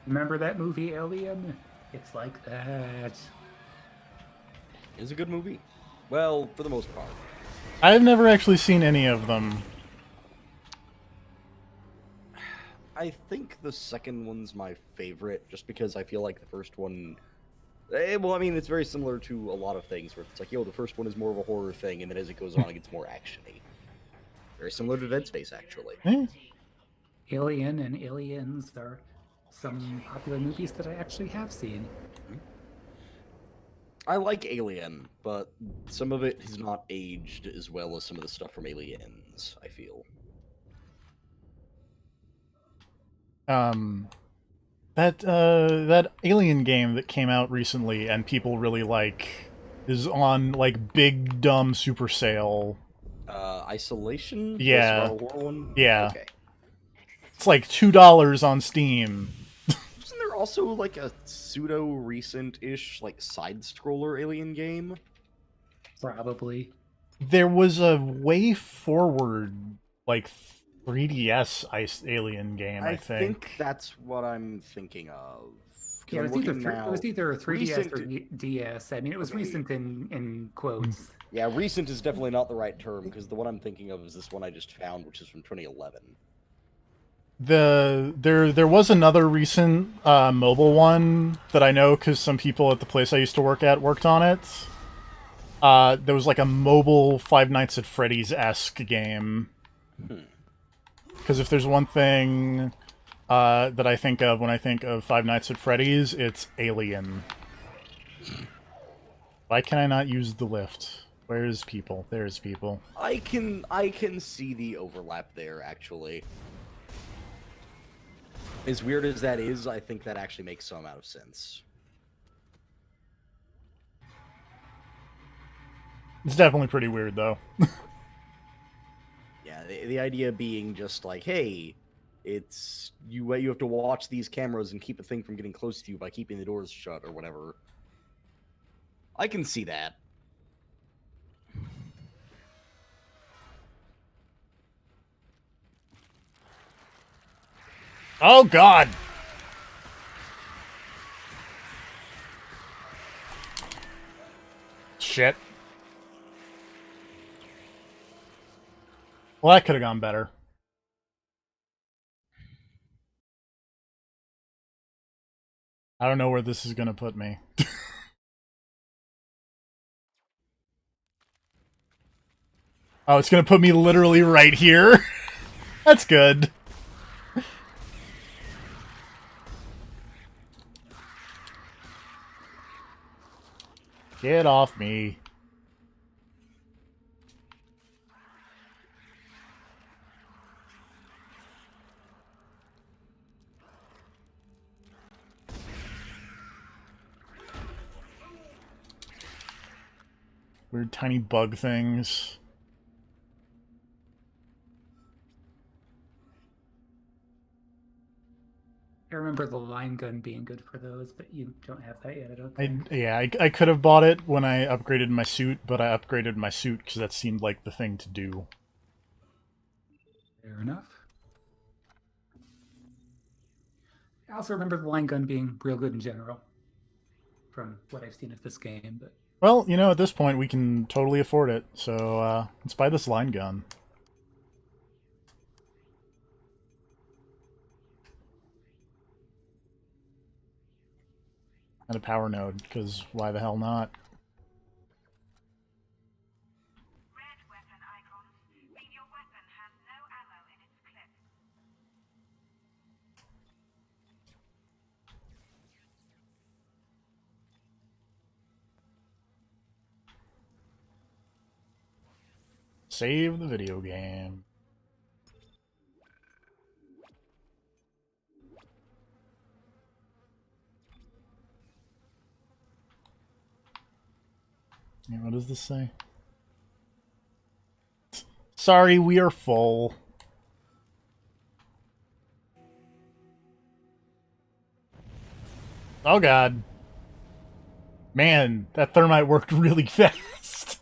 Remember that movie Alien? It's like that. It's a good movie. Well, for the most part. I've never actually seen any of them. I think the second one's my favorite, just because I feel like the first one... well, I mean, it's very similar to a lot of things, where it's like, yo, the first one is more of a horror thing, and then as it goes on, it gets more action-y. Very similar to Dead Space, actually. Alien and Aliens are some popular movies that I actually have seen. I like Alien, but some of it has not aged as well as some of the stuff from Aliens, I feel. That Alien game that came out recently and people really like is on like big dumb super sale. Isolation? Yeah. The survival horror one? Yeah. Okay. It's like $2 on Steam. Isn't there also like a pseudo recent-ish like side-scroller Alien game? Probably. There was a Way Forward like 3DS Alien game, I think. I think that's what I'm thinking of. Yeah, it was either 3DS recent... or DS. I mean, it was recent in quotes. Yeah, recent is definitely not the right term, because the one I'm thinking of is this one I just found, which is from 2011. There was another recent mobile one that I know because some people at the place I used to work at worked on it. There was like a mobile Five Nights at Freddy's-esque game. Because if there's one thing that I think of when I think of Five Nights at Freddy's, it's Alien. Why can I not use the lift? Where's people? There's people. I can see the overlap there, actually. As weird as that is, I think that actually makes some amount of sense. It's definitely pretty weird, though. Yeah, the idea being just like, hey, it's you have to watch these cameras and keep a thing from getting close to you by keeping the doors shut or whatever. I can see that. Oh, God! Shit. Well, that could have gone better. I don't know where this is gonna put me. Oh, it's gonna put me literally right here. That's good. Get off me. Weird tiny bug things. I remember the line gun being good for those, but you don't have that yet, I don't think. I could have bought it when I upgraded my suit, but I upgraded my suit because that seemed like the thing to do. Fair enough. I also remember the line gun being real good in general, from what I've seen of this game. But Well, you know, at this point we can totally afford it, so let's buy this line gun. And a power node, because why the hell not? Red weapon icons mean your weapon has no ammo in its clip. Save the video game. Yeah, what does this say? Sorry, we are full. Oh god. Man, that thermite worked really fast.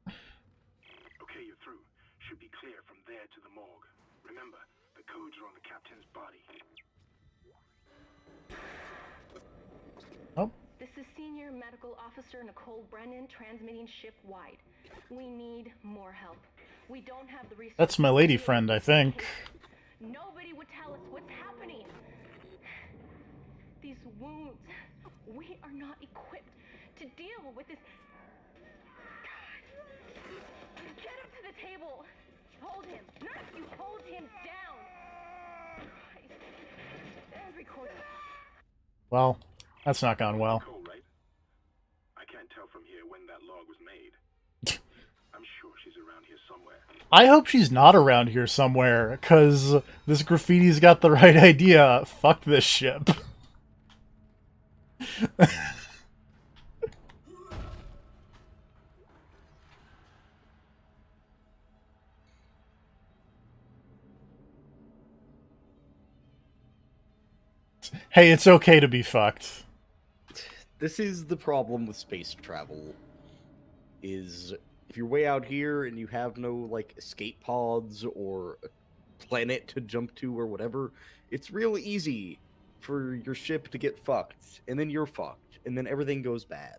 Okay, you're through. Should be clear from there to the morgue. Remember, the codes are on the captain's body. Oh. This is Senior Medical Officer Nicole Brennan transmitting ship-wide. We need more help. We don't have the resources. That's my lady friend, I think. Nobody would tell us what's happening. These wounds, we are not equipped to deal with this. Get up to the table. Hold him. Nurse, you hold him down. And record him. Well, that's not gone well. Cool, right? I can't tell from here when that log was made. I'm sure she's around here somewhere. I hope she's not around here somewhere, because this graffiti's got the right idea. Fuck this ship. Hey, it's okay to be fucked. This is the problem with space travel. Is if you're way out here and you have no like escape pods or a planet to jump to or whatever, it's real easy for your ship to get fucked, and then you're fucked, and then everything goes bad.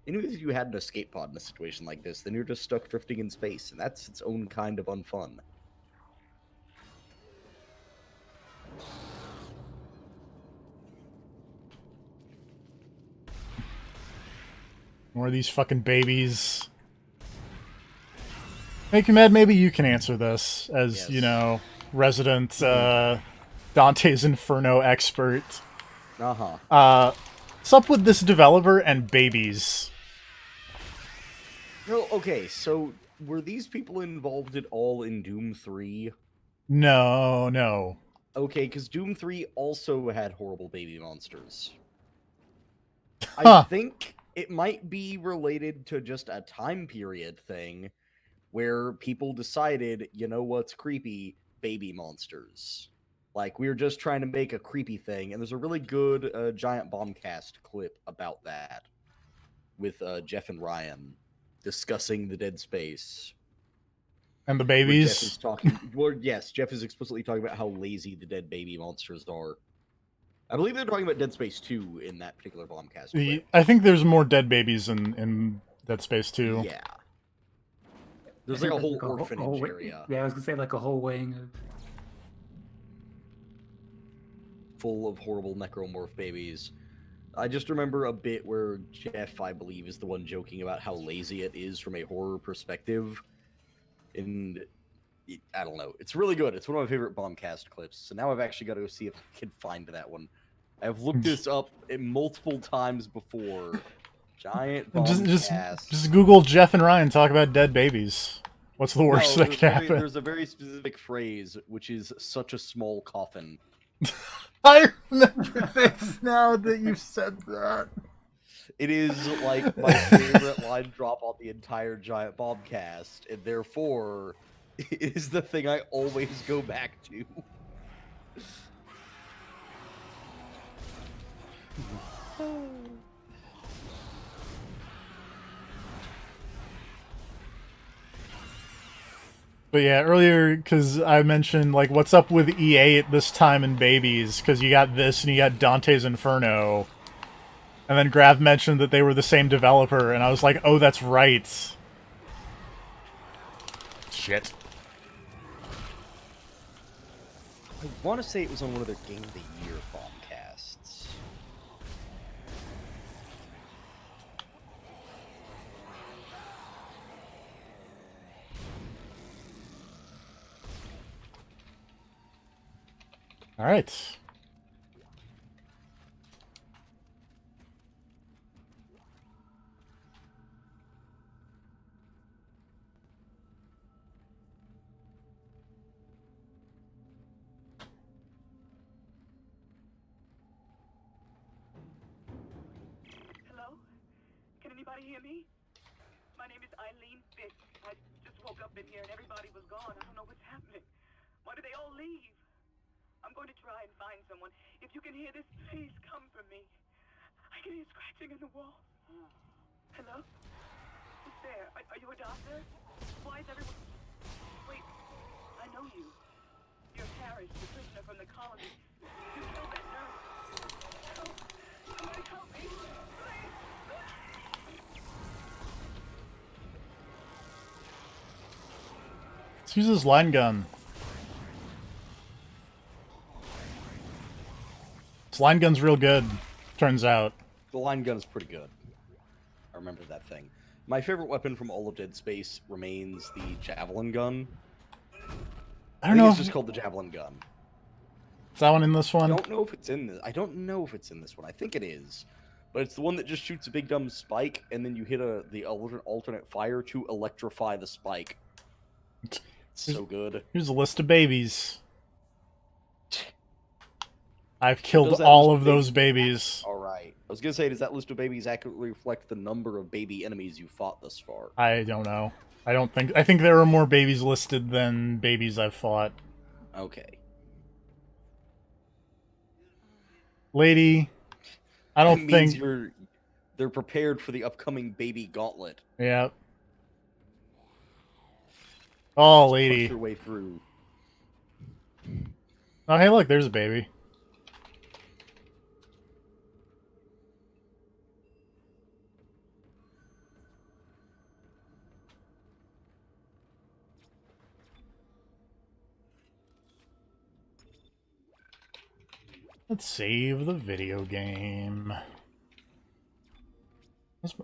And even if you had an escape pod in a situation like this, then you're just stuck drifting in space, and that's its own kind of unfun. More of these fucking babies. Hey, Kamed, maybe you can answer this as, Yes. you know, resident Dante's Inferno expert. Uh-huh. What's up with this developer and babies? No, okay, so were these people involved at all in Doom 3? No. Okay, because Doom 3 also had horrible baby monsters. Huh. I think it might be related to just a time period thing where people decided, you know what's creepy? Baby monsters. Like, we were just trying to make a creepy thing, and there's a really good Giant Bombcast clip about that with Jeff and Ryan discussing the Dead Space. And the Where babies? Jeff is talking. Well, yes, Jeff is explicitly talking about how lazy the dead baby monsters are. I believe they're talking about Dead Space 2 in that particular Bombcast clip. I think there's more dead babies in Dead Space 2. Yeah. There's like a whole orphanage area. Yeah, I was gonna say like a whole wing of full of horrible necromorph babies. I just remember a bit where Jeff, I believe, is the one joking about how lazy it is from a horror perspective. And I don't know. It's really good. It's one of my favorite Bombcast clips. So now I've actually got to go see if I can find that one. I've looked this up multiple times before. Giant Bombcast. Just Google Jeff and Ryan talk about dead babies. What's the worst that can happen? There's a very specific phrase, which is such a small coffin. I remember this now that you've said that. It is like my favorite line drop on the entire Giant Bombcast, and therefore, it is the thing I always go back to. But yeah, earlier, because I mentioned, like, what's up with EA at this time in babies, because you got this and you got Dante's Inferno. And then Grav mentioned that they were the same developer, and I was like, oh, that's right. Shit. I want to say it was on one of their Game of the Year Bombcasts. All right. Hello? Can anybody hear me? My name is Eileen Fisk. I just woke up in here and everybody was gone. I don't know what's happening. Why did they all leave? I'm going to try and find someone. If you can hear this, please come for me. I can hear scratching in the wall. Hello? Who's there? Are you a doctor? Why is everyone... Wait, I know you. You're Harris, the prisoner from the colony. You killed that nurse. Help! Somebody help me! Please! Let's use his line gun. This line gun's real good, turns out. The line gun's pretty good. I remember that thing. My favorite weapon from all of Dead Space remains the javelin gun. I don't know. It's just called the javelin gun. Is that one in this one? I don't know if it's in this. I don't know if it's in this one. I think it is, but it's the one that just shoots a big dumb spike, and then you hit the alternate fire to electrify the spike. It's so good. Here's a list of babies. I've killed all of those babies. All right. I was gonna say, does that list of babies accurately reflect the number of baby enemies you fought thus far? I don't know. I think there are more babies listed than babies I've fought. Okay. Lady, I don't think they're prepared for the upcoming baby gauntlet. Yeah. Oh, lady. Push your way through. Oh, hey, look, there's a baby. Let's save the video game.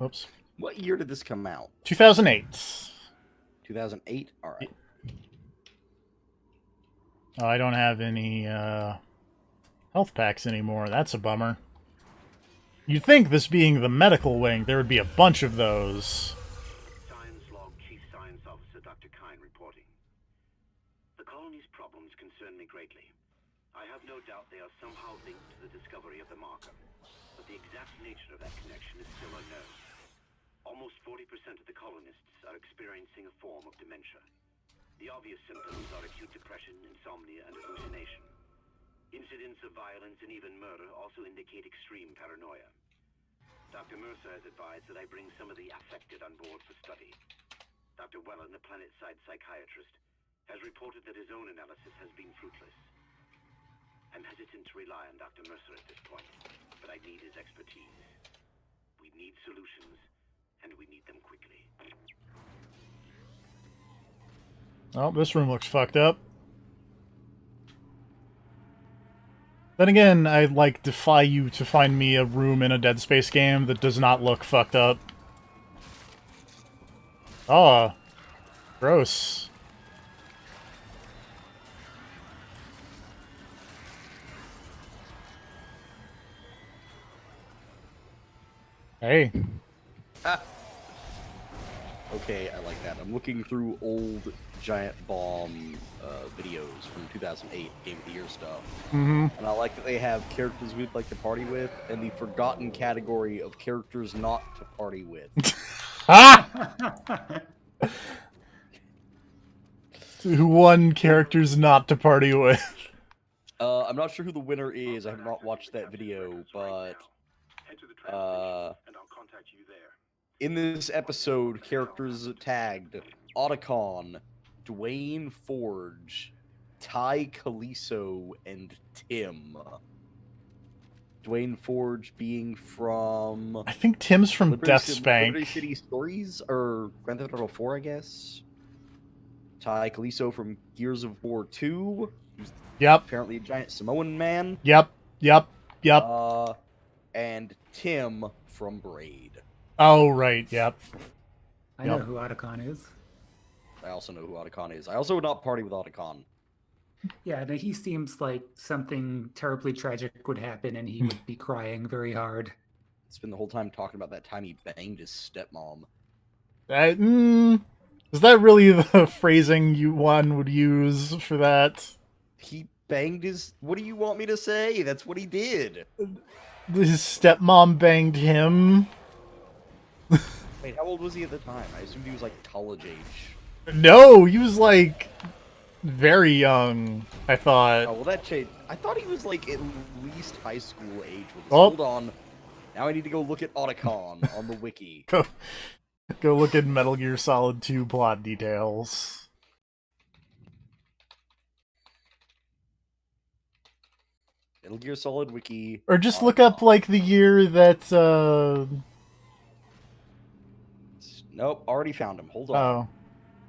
Oops. What year did this come out? 2008. 2008? Alright. Oh, I don't have any health packs anymore. That's a bummer. You'd think, this being the medical wing, there would be a bunch of those. Science Log Chief Science Officer Dr. Kine reporting. The colony's problems concern me greatly. I have no doubt they are somehow linked to the discovery of the marker, but the exact nature of that connection is still unknown. Almost 40% of the colonists are experiencing a form of dementia. The obvious symptoms are acute depression, insomnia, and hallucination. Incidents of violence and even murder also indicate extreme paranoia. Dr. Mercer has advised that I bring some of the affected on board for study. Dr. Wellen, the planet-side psychiatrist, has reported that his own analysis has been fruitless. I'm hesitant to rely on Dr. Mercer at this point, but I need his expertise. We need solutions, and we need them quickly. Oh, this room looks fucked up. Then again, I like defy you to find me a room in a Dead Space game that does not look fucked up. Oh, gross. Hey. Okay, I like that. I'm looking through old Giant Bomb videos from 2008 Game of the Year stuff. Mm-hmm. And I like that they have characters we'd like to party with, and the forgotten category of characters not to party with. Who won characters not to party with? I'm not sure who the winner is. I have not watched that video, but in this episode, characters tagged Otacon, Dwayne Forge, Ty Caliso, and Tim. Dwayne Forge being from... I think Tim's from Liberty Deathspank. City Stories, or Grand Theft Auto 4, I guess. Ty Caliso from Gears of War 2. Who's Yep. apparently a giant Samoan man. Yep. And Tim from Braid. Oh, right, yep. I know who Otacon is. I also know who Otacon is. I also would not party with Otacon. Yeah, no, he seems like something terribly tragic would happen and he would be crying very hard. Spend the whole time talking about that time he banged his stepmom. Is that really the phrasing one would use for that? He banged his... What do you want me to say? That's what he did. His stepmom banged him? Wait, how old was he at the time? I assumed he was like college age. No, he was like very young, I thought. Oh, well, that changed. I thought he was like at least high school age with this. Oh. Hold on. Now I need to go look at Otacon on the wiki. Go look at Metal Gear Solid 2 plot details. Metal Gear Solid wiki. Or just look up like the year that Nope, already found him. Hold on. Oh.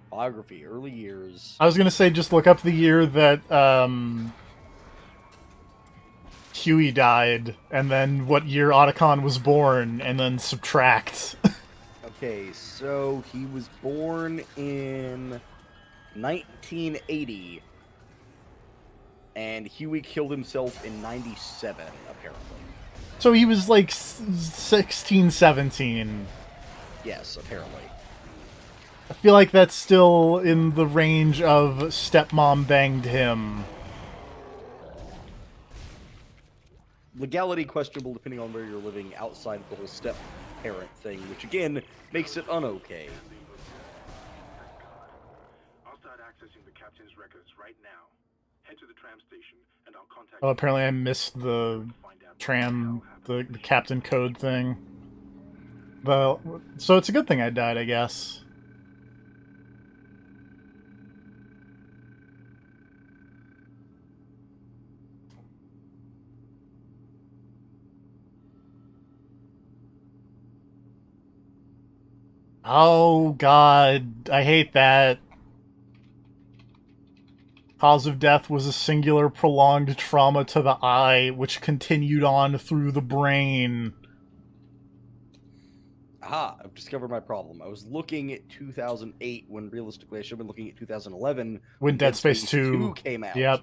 Biography, early years. I was gonna say just look up the year that Huey died, and then what year Otacon was born, and then subtract. Okay, so he was born in 1980, and Huey killed himself in 97, apparently. So he was like 16, 17. Yes, apparently. I feel like that's still in the range of stepmom banged him. Legality questionable depending on where you're living outside of the whole step-parent thing, which again makes it un-okay. I'll start accessing the captain's records right now. Head to the tram station, and I'll contact Oh, apparently I missed the tram, the captain code thing. Well, so it's a good thing I died, I guess. Oh, God. I hate that. Cause of death was a singular prolonged trauma to the eye, which continued on through the brain. Aha, I've discovered my problem. I was looking at 2008 when realistically I should have been looking at 2011 When Dead Space 2 came out. Yep.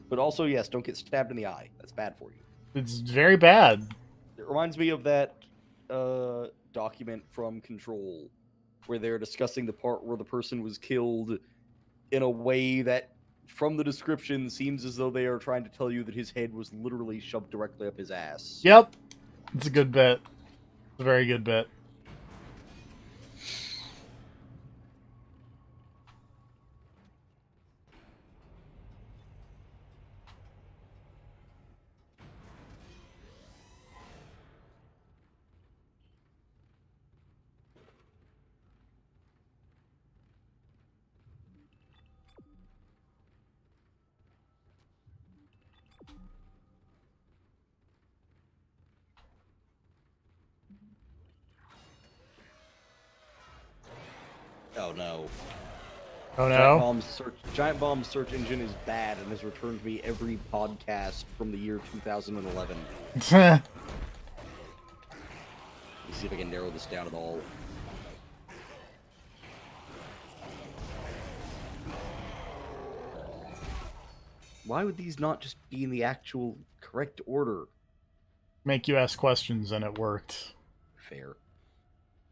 But also, yes, don't get stabbed in the eye. That's bad for you. It's very bad. It reminds me of that document from Control where they're discussing the part where the person was killed in a way that, from the description, seems as though they are trying to tell you that his head was literally shoved directly up his ass. Yep. It's a good bit. It's a very good bit. Oh no. Oh no! Giant Bomb's search engine is bad and has returned me every podcast from the year 2011. Let's see if I can narrow this down at all. Why would these not just be in the actual correct order? Make you ask questions and it worked. Fair.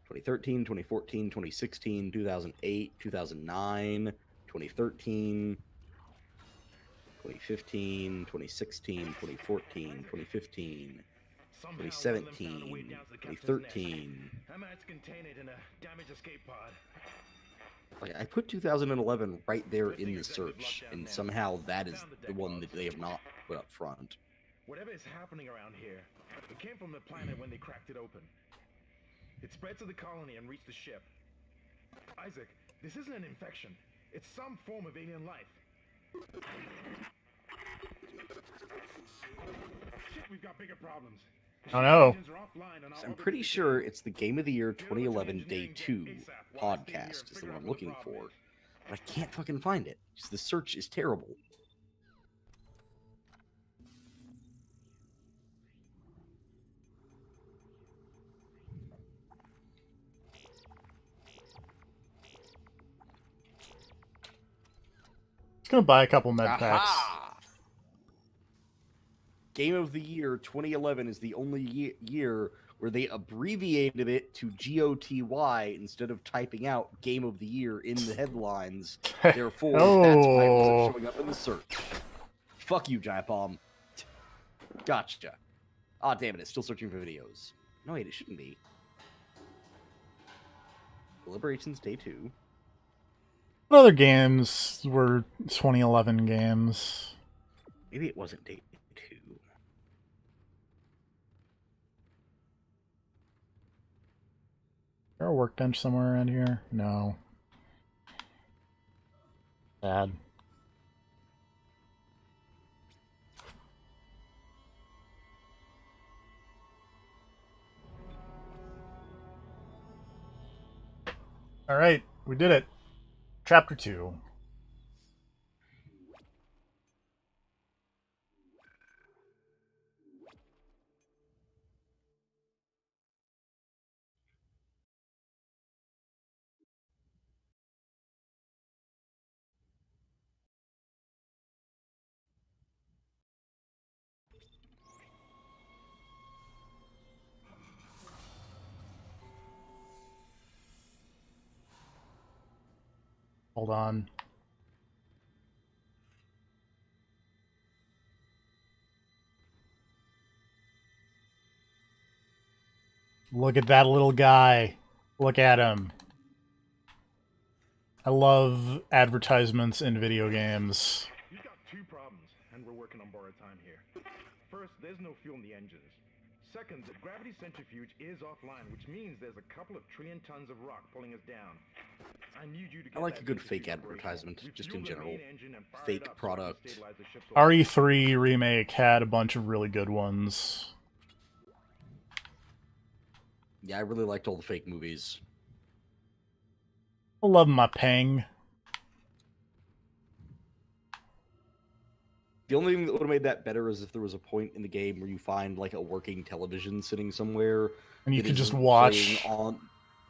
2013, 2014, 2016, 2008, 2009, 2013, 2015, 2016, 2014, 2015, 2017, 2013. Like, I put 2011 right there in the search, and somehow that is the one that they have not put up front. Whatever is happening around here, it came from the planet when they cracked it open. It spread to the colony and reached the ship. Isaac, this isn't an infection. It's some form of alien life. Shit, we've got bigger problems. Oh no. I'm pretty sure it's the Game of the Year 2011 Day 2 podcast is the one I'm looking for. But I can't fucking find it. Just the search is terrible. Just gonna buy a couple med packs. Game of the Year 2011 is the only year where they abbreviated it to GOTY instead of typing out Game of the Year in the headlines. Therefore, that's why it wasn't showing up in the search. Fuck you, Giant Bomb. Gotcha. Ah, damn it, it's still searching for videos. No, wait, it shouldn't be. Deliberations Day 2. What other games were 2011 games? Maybe it wasn't Day 2. Is there a workbench somewhere around here? No. Bad. All right, we did it. Chapter 2. Hold on. Look at that little guy. Look at him. I love advertisements in video games. You've got two problems, and we're working on borrowed time here. First, there's no fuel in the engines. Second, the gravity centrifuge is offline, which means there's a couple of trillion tons of rock pulling us down. I need you to get I like that a good centrifuge fake operational. advertisement, just in Refuel the general. main engine and fire it Fake up so we can product. stabilize the ship's oil. RE3 Remake had a bunch of really good ones. Yeah, I really liked all the fake movies. I love my Peng. The only thing that would have made that better is if there was a point in the game where you find like a working television sitting somewhere, And you that could just isn't watch. playing on.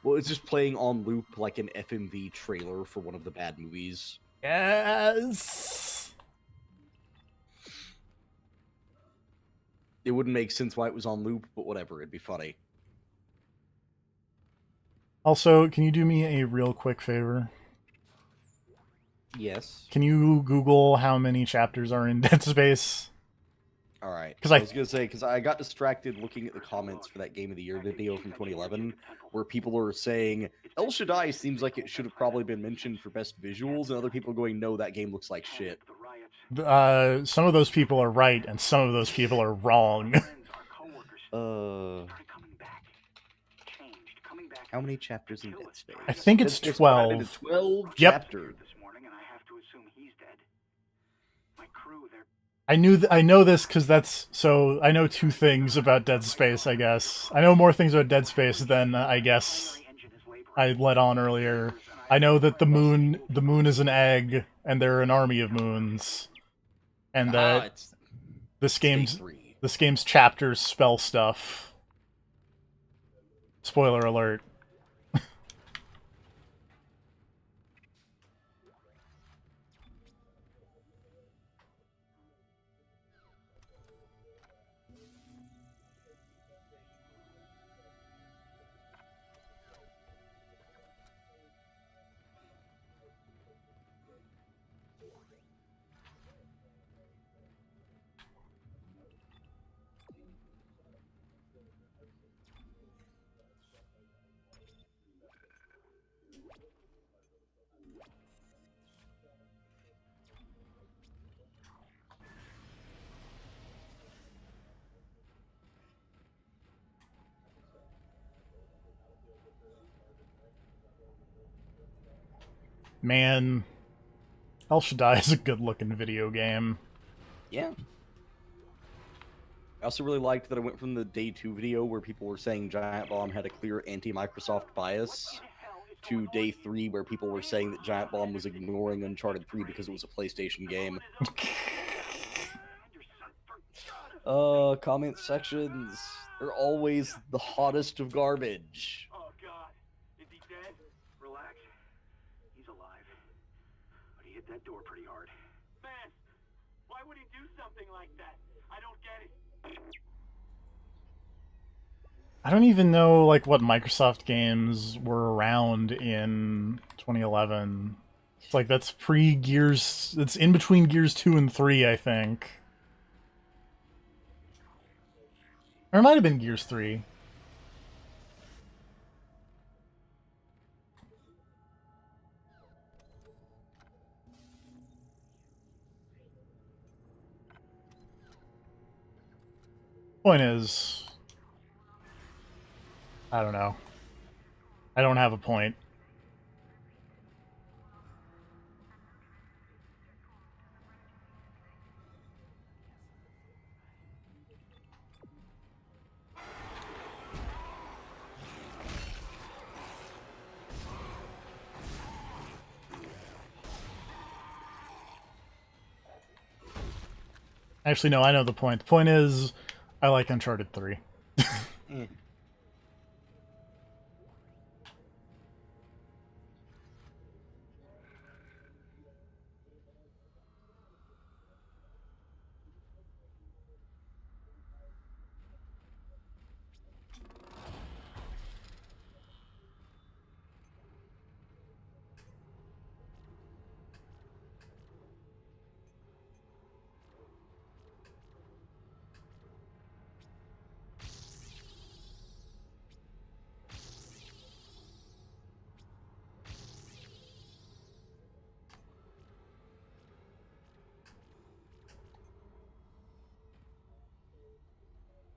Well, it's just playing on loop like an FMV trailer for one of the bad movies. Yes. It wouldn't make sense why it was on loop, but whatever, it'd be funny. Also, can you do me a real quick favor? Yes. Can you Google how many chapters are in Dead Space? All right. 'Cause I I- was gonna say because I got distracted looking at the comments for that Game of the Year video from 2011, where people are saying El Shaddai seems like it should have probably been mentioned for best visuals, and other people going, no, that game looks like shit. Some of those people are right, and some of those people are wrong. How many chapters in Dead Space? I think Dead it's Space 12. divided into 12 Yep. chapters. I know this because I know two things about Dead Space, I guess. I know more things about Dead Space than I guess I let on earlier. I know that the moon is an egg, and there are an army of moons, and that it's this day game's 3. chapters spell stuff. Spoiler alert. Man, El Shaddai is a good-looking video game. Yeah. I also really liked that I went from the day 2 video where people were saying Giant Bomb had a clear anti-Microsoft bias to day 3 where people were saying that Giant Bomb was ignoring Uncharted 3 because it was a PlayStation game. Comment sections. They're always the hottest of garbage. Oh, God. Is he dead? Relax. He's alive. But he hit that door pretty hard. Man, why would he do something like that? I don't get it. I don't even know like what Microsoft games were around in 2011. Like that's pre-Gears. It's in between Gears 2 and 3, I think. Or it might have been Gears 3. Point is, I don't know. I don't have a point. Actually, no, I know the point. The point is, I like Uncharted 3.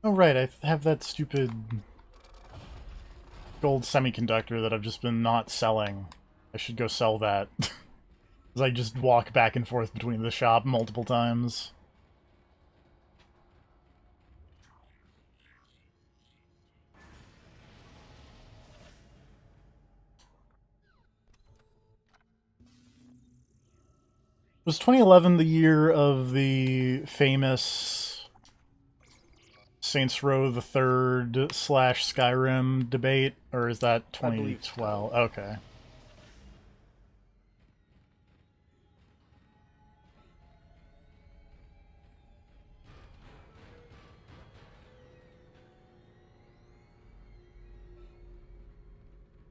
Oh right, I have that stupid gold semiconductor that I've just been not selling. I should go sell that. As I just walk back and forth between the shop multiple times. Was 2011 the year of the famous Saints Row the Third / Skyrim debate, or is that 2012? Okay.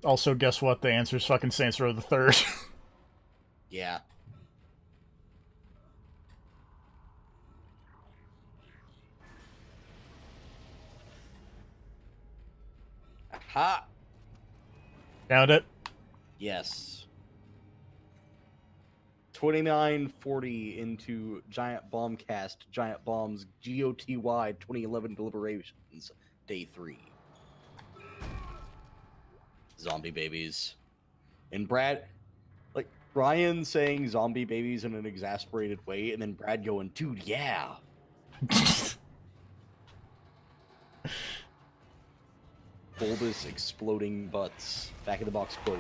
Also, guess what? The answer is fucking Saints Row the Third. Yeah. Aha! Found it? Yes. 2940 into Giant Bombcast, Giant Bomb's GOTY 2011 deliberations, day 3. Zombie babies. And Brad, like, Brian saying zombie babies in an exasperated way, and then Brad going, dude, yeah. Bulbous exploding butts. Back of the box quote.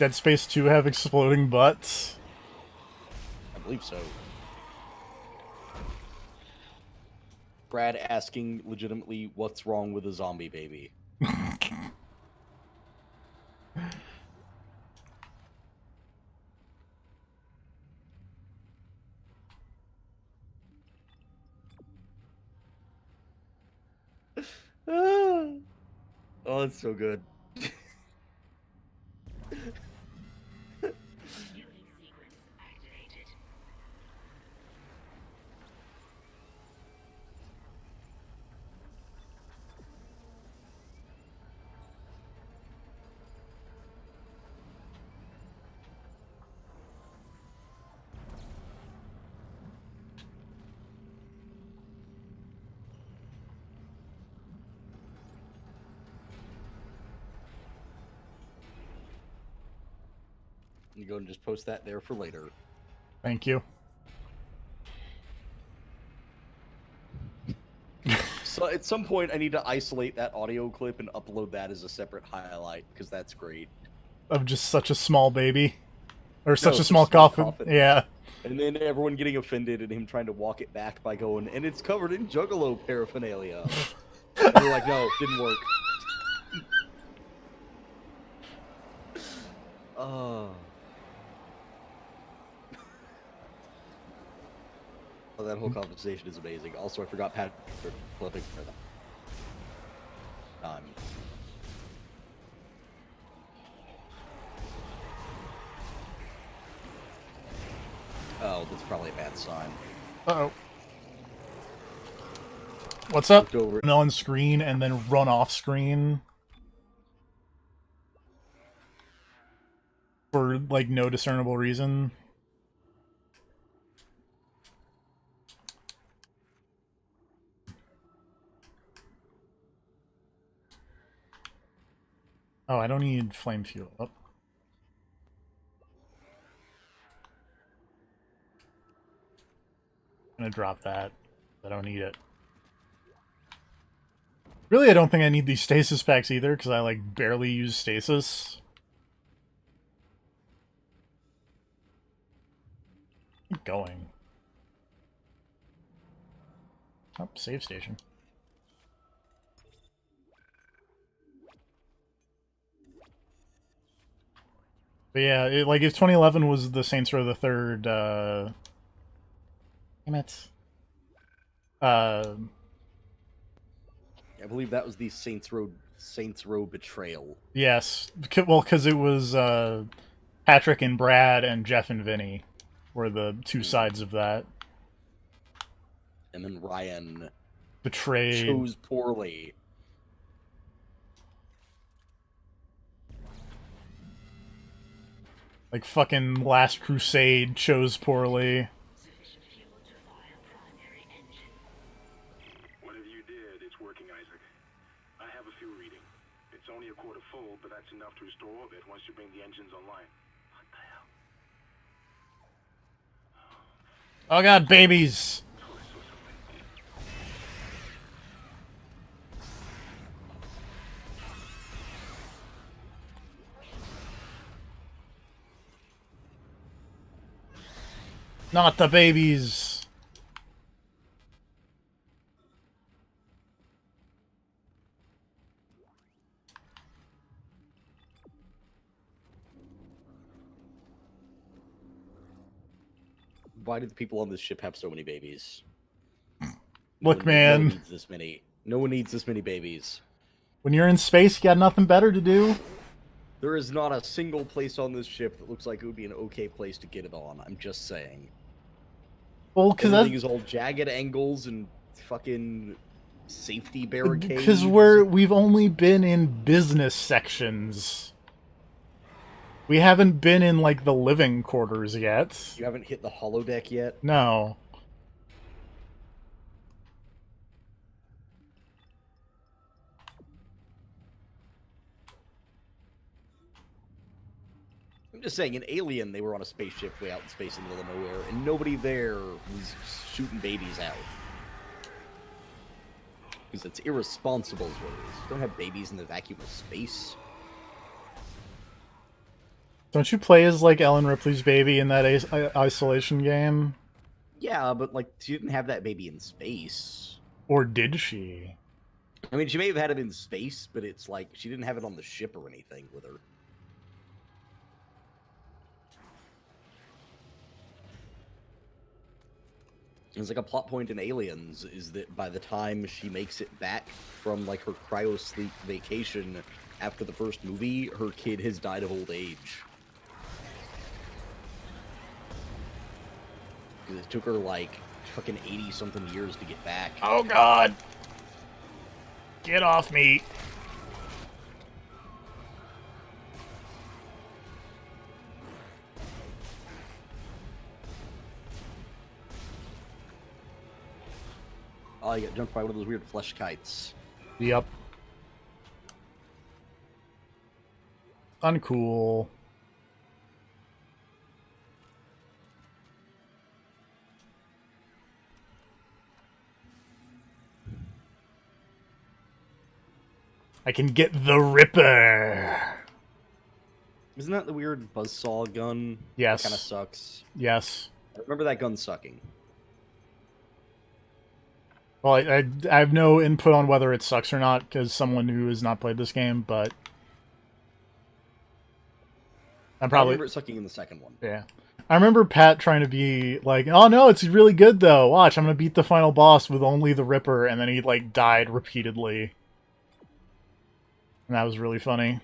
Dead Space 2 have exploding butts? I believe so. Brad asking legitimately, what's wrong with a zombie baby? Oh, it's so good. You go and just post that there for later. Thank you. So at some point, I need to isolate that audio clip and upload that as a separate highlight, because that's great. Of just such a small baby. Or such No, a small just coffin. Yeah. And then everyone getting offended and him trying to walk it back by going, and it's covered in Juggalo paraphernalia. And we're like, no, didn't work. Oh, that whole conversation is amazing. Also, I forgot Pat for flipping for them. Oh, that's probably a bad sign. Uh-oh. What's up? Over. On screen and then run off screen. For, like, no discernible reason. Oh, I don't need flame fuel. Oh. I'm gonna drop that. I don't need it. Really, I don't think I need these stasis packs either, because I, like, barely use stasis. Keep going. Oh, save station. But yeah, like, if 2011 was the Saints Row the Third, damn it. I believe that was the Saints Row betrayal. Yes. Well, because it was Patrick and Brad and Jeff and Vinny were the two sides of that. And then Ryan betrayed. Chose poorly. Like fucking Last Crusade chose poorly. Whatever you did, it's working, Isaac. I have a fuel reading. It's only a quarter full, but that's enough to restore orbit once you bring the engines online. What the hell? Oh god, babies! Not the babies! Why do the people on this ship have so many babies? Look, man. No one needs this many. No one needs this many babies. When you're in space, you got nothing better to do. There is not a single place on this ship that looks like it would be an okay place to get it on. I'm just saying. Well, because everything is all jagged angles and fucking safety barricades. Because we've only been in business sections. We haven't been in, like, the living quarters yet. You haven't hit the holodeck yet? No. I'm just saying, in Alien, they were on a spaceship way out in space in the middle of nowhere, and nobody there was shooting babies out. Because it's irresponsible as what it is. You don't have babies in the vacuum of space. Don't you play as like Ellen Ripley's baby in that isolation game? Yeah, but like she didn't have that baby in space. Or did she? I mean, she may have had it in space, but it's like she didn't have it on the ship or anything with her. It's like a plot point in Aliens is that by the time she makes it back from like her cryo sleep vacation after the first movie, her kid has died of old age. It took her like fucking 80-something years to get back. Oh god! Get off me! Oh, you got jumped by one of those weird flesh kites. Yep. Uncool. I can get the Ripper! Isn't that the weird buzzsaw gun? Yes. Kind of sucks. Yes. I remember that gun sucking. Well, I have no input on whether it sucks or not, because someone who has not played this game, but... I remember it sucking in the second one. Yeah. I remember Pat trying to be like, oh no, it's really good though, watch, I'm gonna beat the final boss with only the Ripper, and then he, like, died repeatedly. And that was really funny.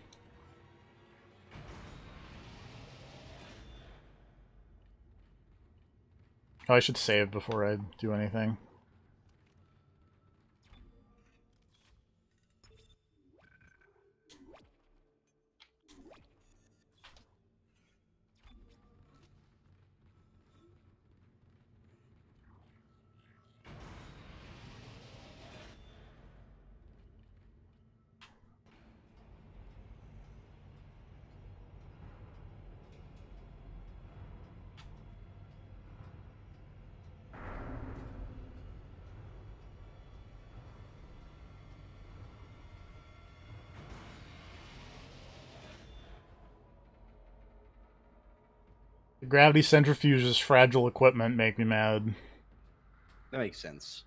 Oh, I should save before I do anything. The gravity centrifuge's fragile equipment make me mad. That makes sense.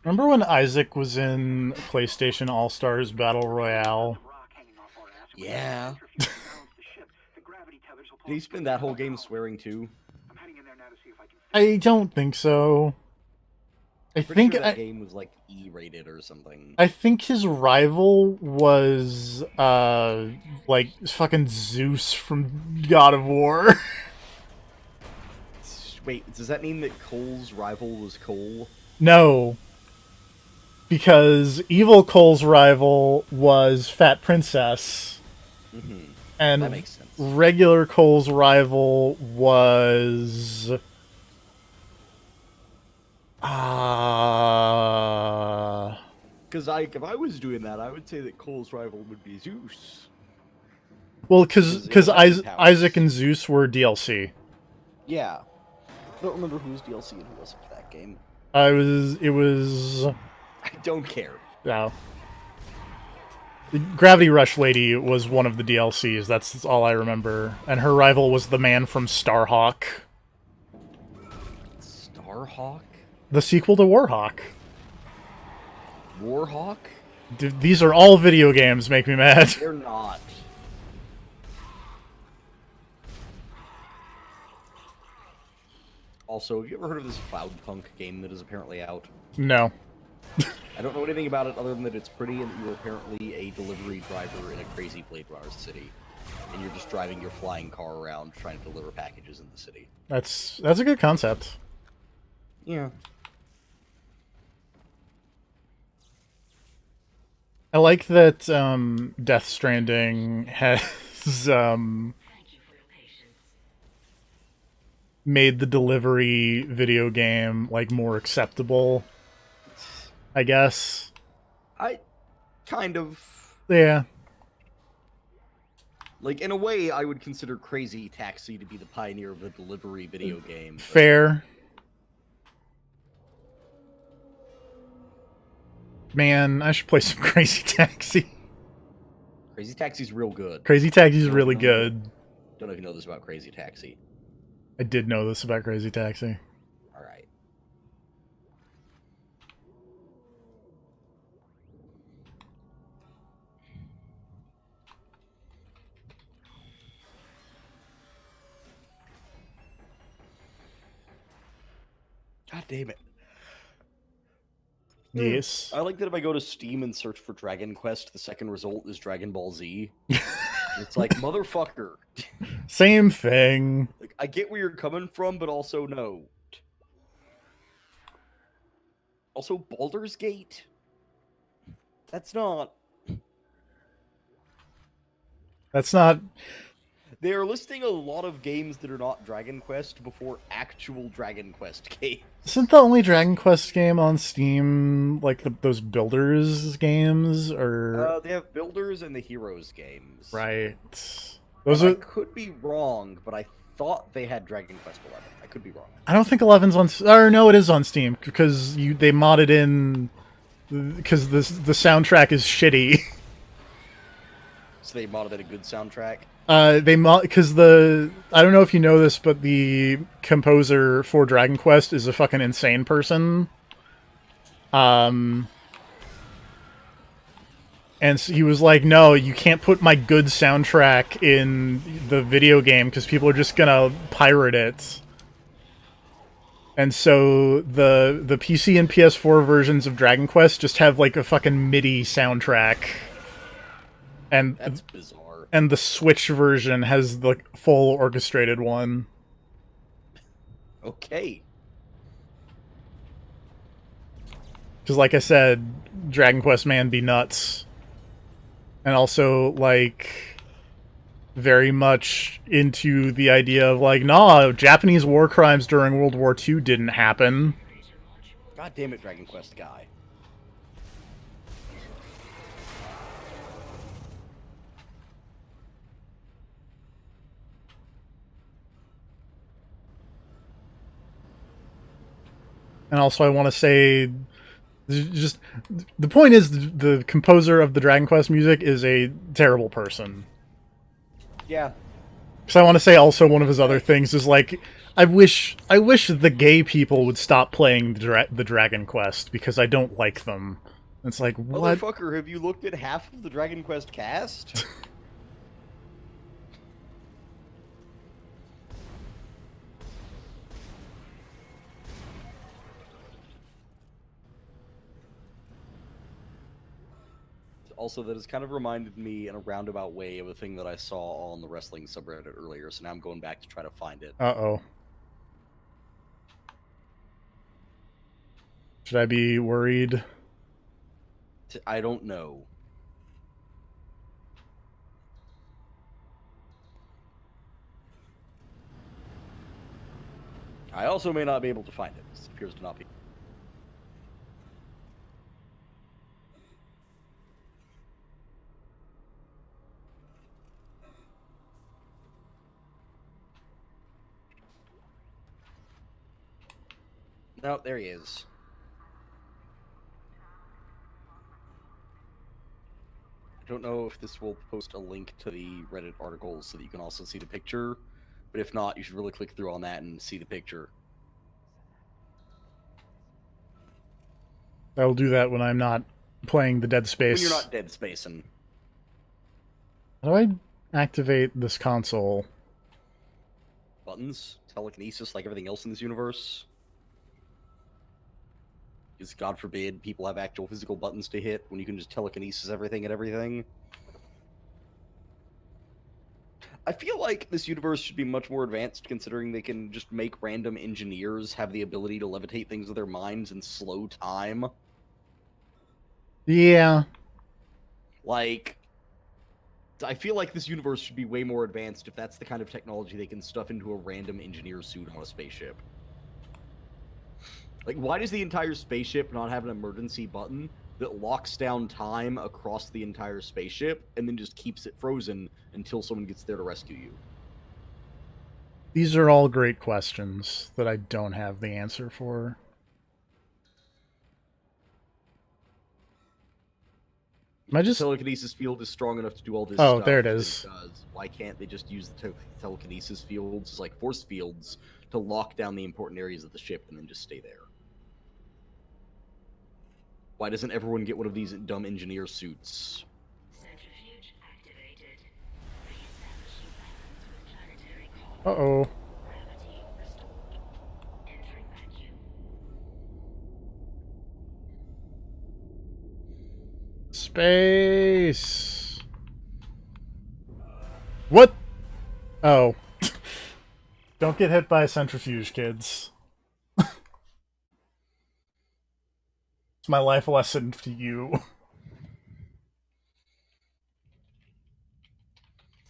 Remember when Isaac was in PlayStation All-Stars Battle Royale? Yeah. Did he spend that whole game swearing too? I don't think so. I Pretty think sure that game was like E-rated or something. I think his rival was like fucking Zeus from God of War. Wait, does that mean that Cole's rival was Cole? No. Because Evil Cole's rival was Fat Princess. Mm-hmm. And that makes sense. regular Cole's rival was... Because if I was doing that, I would say that Cole's rival would be Zeus. Well, because Isaac and Zeus were DLC. Yeah. I don't remember who was DLC and who wasn't for that game. It was... I don't care. No. The Gravity Rush lady was one of the DLCs, that's all I remember. And her rival was the man from Starhawk. Starhawk? The sequel to Warhawk. Warhawk? These are all video games, make me mad. They're not. Also, have you ever heard of this Cloudpunk game that is apparently out? No. I don't know anything about it other than that it's pretty and that you're apparently a delivery driver in a crazy Blade Runner city. And you're just driving your flying car around trying to deliver packages in the city. That's a good concept. Yeah. I like that Death Stranding has made the delivery video game like more acceptable, I guess. Kind of. Yeah. Like, in a way, I would consider Crazy Taxi to be the pioneer of the delivery video game. but- Fair. Man, I should play some Crazy Taxi. Crazy Taxi's real good. Crazy Taxi's really good. Don't know if you know this about Crazy Taxi. I did know this about Crazy Taxi. Alright. God damn it. Yes. I like that if I go to Steam and search for Dragon Quest, the second result is Dragon Ball Z. It's like, motherfucker. Same thing. Like, I get where you're coming from, but also no. Also, Baldur's Gate? That's not... That's not... They are listing a lot of games that are not Dragon Quest before actual Dragon Quest games. Isn't the only Dragon Quest game on Steam like those Builders games? Or They have Builders and the Heroes games. right. Those I are... could be wrong, but I thought they had Dragon Quest 11. I could be wrong. I don't think 11's on... Or no, it is on Steam, because they modded in... Because the soundtrack is shitty. So they modded a good soundtrack? Because I don't know if you know this, but the composer for Dragon Quest is a fucking insane person. And so he was like, no, you can't put my good soundtrack in the video game because people are just gonna pirate it. And so the PC and PS4 versions of Dragon Quest just have like a fucking MIDI soundtrack. And that's bizarre. And the Switch version has the full orchestrated one. Okay. Because, like I said, Dragon Quest man be nuts. And also, like, very much into the idea of, like, nah, Japanese war crimes during World War II didn't happen. God damn it, Dragon Quest guy. And also, I want to say, just the point is, the composer of the Dragon Quest music is a terrible person. Yeah. Because I want to say also one of his other things is like, I wish the gay people would stop playing the Dragon Quest because I don't like them. It's like, what? Motherfucker, have you looked at half of the Dragon Quest cast? Also, that has kind of reminded me in a roundabout way of a thing that I saw on the wrestling subreddit earlier, so now I'm going back to try to find it. Uh-oh. Should I be worried? I don't know. I also may not be able to find it. This appears to not be. No, there he is. I don't know if this will post a link to the Reddit article so that you can also see the picture, but if not, you should really click through on that and see the picture. I'll do that when I'm not playing the Dead Space. When you're not Dead Spacing. How do I activate this console? Buttons, telekinesis, like everything else in this universe. Because, God forbid, people have actual physical buttons to hit when you can just telekinesis everything and everything. I feel like this universe should be much more advanced, considering they can just make random engineers have the ability to levitate things with their minds and slow time. Yeah. Like, I feel like this universe should be way more advanced if that's the kind of technology they can stuff into a random engineer suit on a spaceship. Like, why does the entire spaceship not have an emergency button that locks down time across the entire spaceship and then just keeps it frozen until someone gets there to rescue you. These are all great questions that I don't have the answer for. Am I just... The telekinesis field is strong enough to do all this Oh, stuff there it that is. does. Why can't they just use the telekinesis fields, like force fields, to lock down the important areas of the ship and then just stay there? Why doesn't everyone get one of these dumb engineer suits? Centrifuge activated. Reestablishing balance with planetary core. Uh-oh. Gravity restored. Entering vacuum. Space. What? Oh. Don't get hit by a centrifuge, kids. It's my life lesson to you.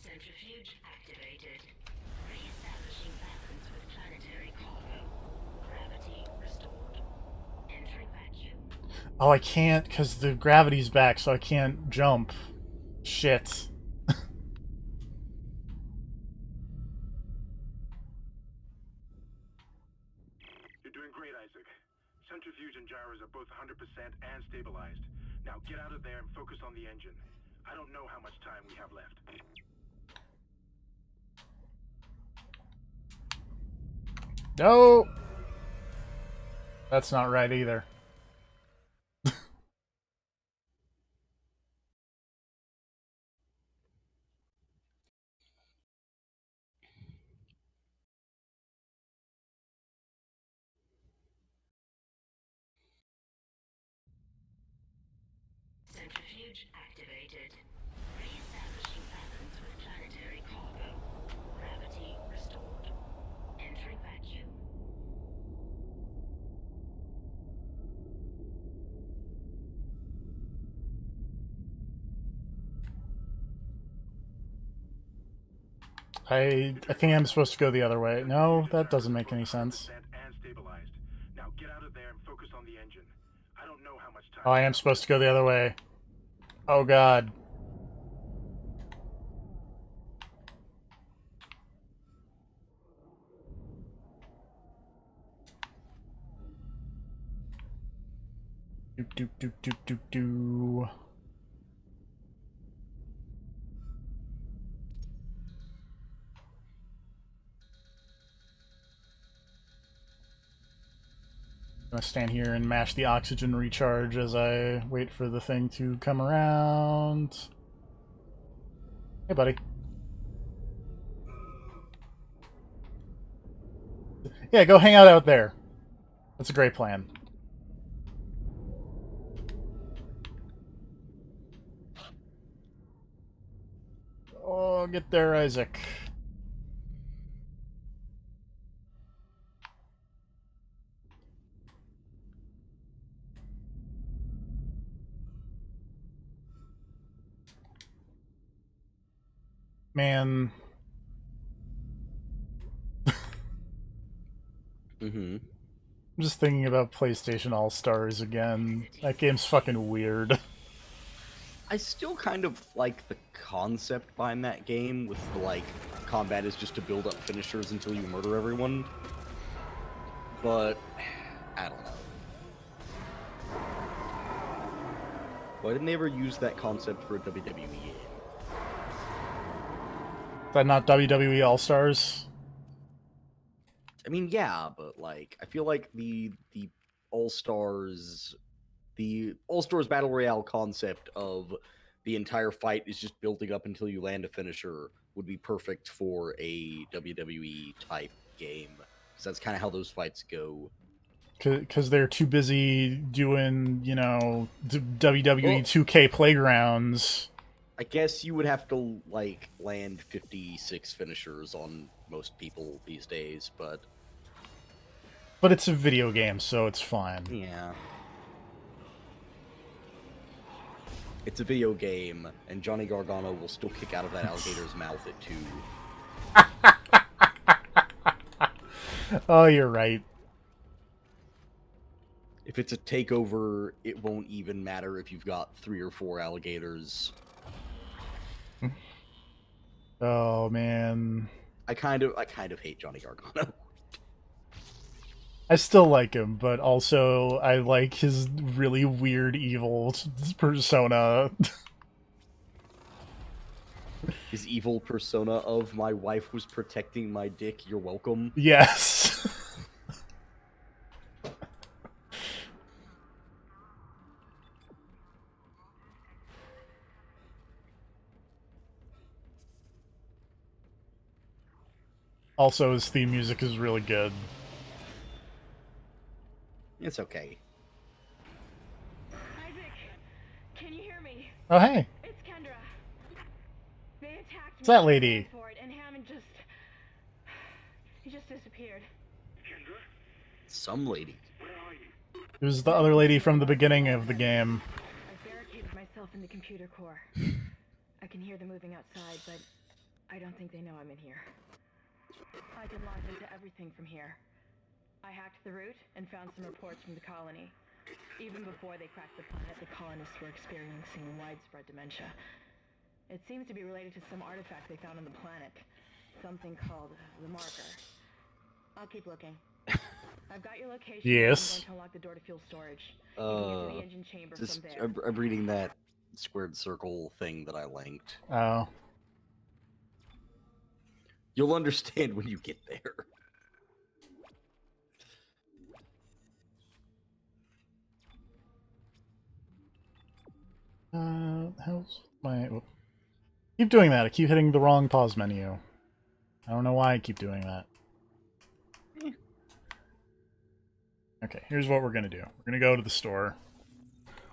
Centrifuge activated. Reestablishing balance with planetary cargo. Gravity restored. Entering vacuum. Oh, I can't, because the gravity's back, so I can't jump. Shit. You're doing great, Isaac. Centrifuge and gyros are both 100% and stabilized. Now get out of there and focus on the engine. I don't know how much time we have left. No! That's not right either. Centrifuge activated. Reestablishing balance with planetary cargo. Gravity restored. Entering vacuum. I think I'm supposed to go the other way. No, that doesn't make any sense. And stabilized. Now get out of there and focus on the engine. I don't know how much time. Oh, I am supposed to go the other way. Oh, God. Doop, doop, doop, doop, doop, doo. I'm gonna stand here and mash the oxygen recharge as I wait for the thing to come around. Hey, buddy. Yeah, go hang out there. That's a great plan. Oh, get there, Isaac. Man. Mm-hmm. I'm just thinking about PlayStation All-Stars again. That game's fucking weird. I still kind of like the concept behind that game, with the, like, combat is just to build up finishers until you murder everyone. But, I don't know. Why didn't they ever use that concept for a WWE game? Is that not WWE All-Stars? I mean, yeah, but, like, I feel like the All-Stars Battle Royale concept of the entire fight is just building up until you land a finisher would be perfect for a WWE type game. Because that's kind of how those fights go. Because they're too busy doing, you know, WWE 2K Playgrounds. I guess you would have to, like, land 56 finishers on most people these days, but... But it's a video game, so it's fine. Yeah. It's a video game, and Johnny Gargano will still kick out of that alligator's mouth at 2. Oh, you're right. If it's a takeover, it won't even matter if you've got 3 or 4 alligators. Oh man, I kind of hate Johnny Gargano. I still like him, but also I like his really weird evil persona. His evil persona of my wife was protecting my dick, you're welcome. Yes. Also, his theme music is really good. It's okay. Isaac, can you hear me? Oh, hey. It's Kendra. They attacked What's that lady? for it, and Hammond he just disappeared. Kendra? Some lady. Where are you? It was the other lady from the beginning of the game. I barricaded myself in the computer core. I can hear them moving outside, but I don't think they know I'm in here. I can log into everything from here. I hacked the route and found some reports from the colony. Even before they cracked the planet, the colonists were experiencing widespread dementia. It seems to be related to some artifact they found on the planet. Something called the Marker. I'll keep looking. I've got your location. Yes. I'm going to unlock the door to fuel storage. You can get to the engine chamber Just, from there. I'm reading that squared circle thing that I linked. Oh. You'll understand when you get there. How's my... whoop. Keep doing that. I keep hitting the wrong pause menu. I don't know why I keep doing that. Okay, here's what we're gonna do. We're gonna go to the store.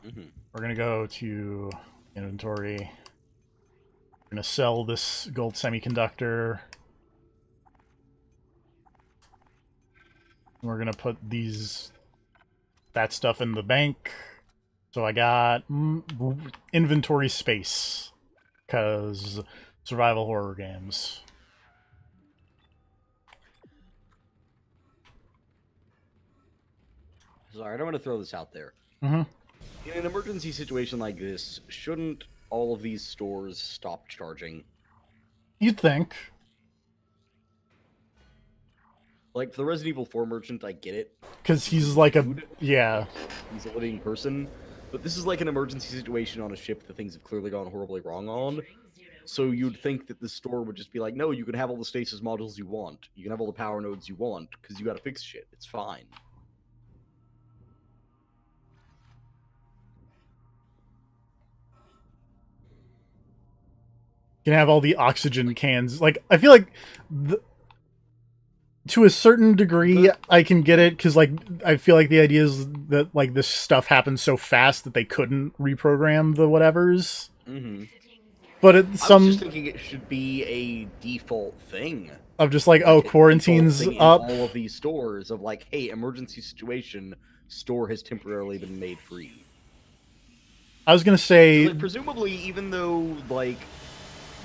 We're gonna go to inventory. We're gonna sell this gold semiconductor. We're gonna put that stuff in the bank. So I got inventory space, because survival horror games. Sorry, I don't want to throw this out there. Mm-hmm. In an emergency situation like this, shouldn't all of these stores stop charging? You'd think. Like, for the Resident Evil 4 merchant, I get it. Because he's like a... yeah. He's a living person. But this is like an emergency situation on a ship that things have clearly gone horribly wrong on. So you'd think that the store would just be like, no, you can have all the stasis modules you want. You can have all the power nodes you want, because you gotta fix shit. It's fine. You can have all the oxygen cans. Like, I feel like... to a certain degree, I can get it, because, like, I feel like the idea is that, like, this stuff happens so fast that they couldn't reprogram the whatevers. Mm-hmm. But I was just thinking it should be a default thing. Of just like, oh, quarantine's up. All of these stores of like, hey, emergency situation, store has temporarily been made free. I was gonna say... Like, presumably, even though, like,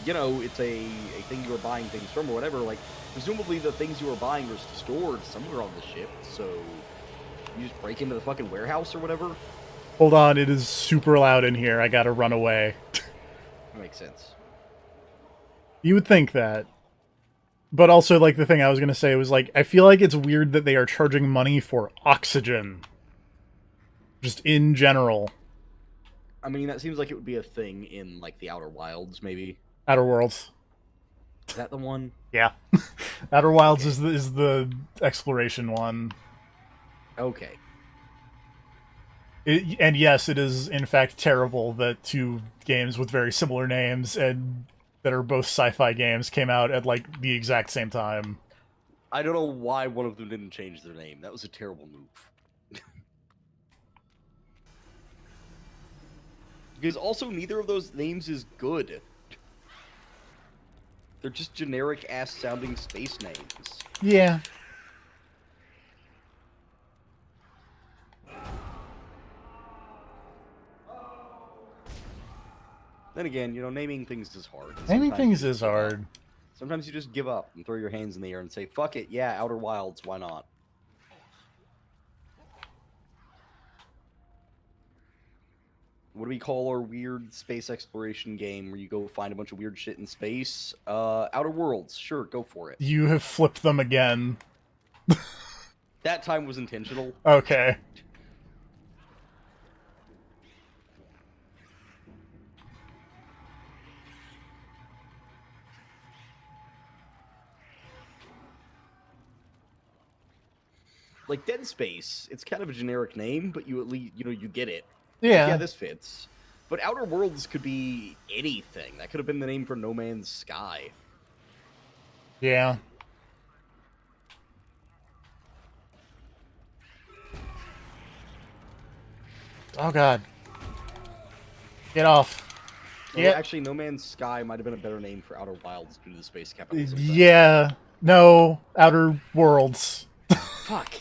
you know, it's a thing you are buying things from or whatever, like, presumably the things you are buying are stored somewhere on the ship, so you just break into the fucking warehouse or whatever? Hold on, it is super loud in here. I gotta run away. That makes sense. You would think that. But also, like, the thing I was gonna say was, like, I feel like it's weird that they are charging money for oxygen. Just in general. I mean, that seems like it would be a thing in, like, the Outer Wilds, maybe. Outer Worlds. Is that the one? Yeah. Outer Wilds is the exploration one. Okay. And yes, it is in fact terrible that two games with very similar names and that are both sci-fi games came out at like the exact same time. I don't know why one of them didn't change their name. That was a terrible move. Because also neither of those names is good. They're just generic-ass sounding space names. Yeah. Then again, you know, naming things is hard. Naming things is hard. Sometimes you just give up and throw your hands in the air and say, fuck it, yeah, Outer Wilds, why not? what do we call our weird space exploration game where you go find a bunch of weird shit in space? Outer Worlds. Sure, go for it. You have flipped them again. That time was intentional. Okay. Like Dead Space, it's kind of a generic name, but you at least, you get it. Yeah. Yeah, this fits. But Outer Worlds could be anything. That could have been the name for No Man's Sky. Yeah. Oh god. Get off. Well, Yeah. actually, No Man's Sky might have been a better name for Outer Wilds due to the space capitalism. thing. Yeah. No. Outer Worlds. Fuck.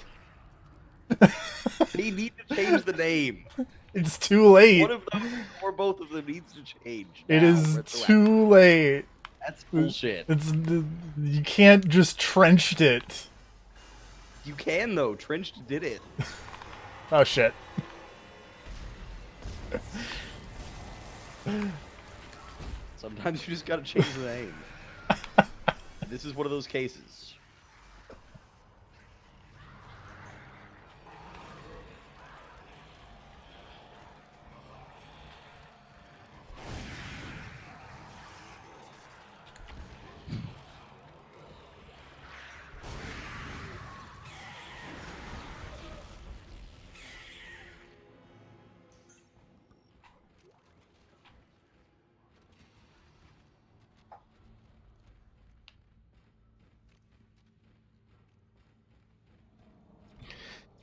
They need to change the name. It's too late. One of them or both of them needs to change. It now, is retroactively. too late. That's bullshit. You can't just trenched it. You can though. Trenched did it. Oh shit. Sometimes you just gotta change the name. This is one of those cases.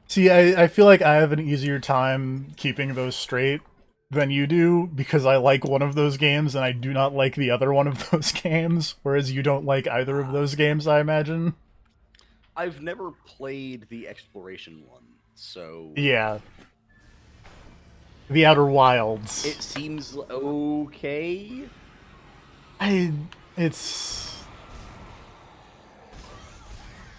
See, I feel like I have an easier time keeping those straight than you do because I like one of those games and I do not like the other one of those games, whereas you don't like either of those games, I imagine. I've never played the exploration one, so Yeah. The Outer Wilds. it seems okay.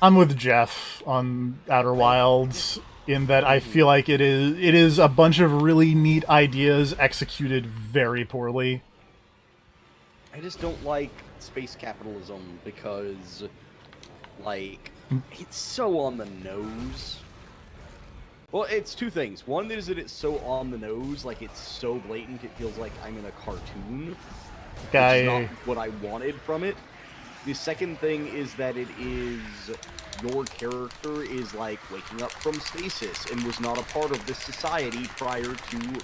I'm with Jeff on Outer Wilds in that I feel like it is a bunch of really neat ideas executed very poorly. I just don't like space capitalism because, like, it's so on the nose. Well, it's two things. One is that it's so on the nose, like it's so blatant, it feels like I'm in a cartoon. Guy, Which is not what I wanted from it. The second thing is that it is your character is like waking up from stasis and was not a part of this society prior to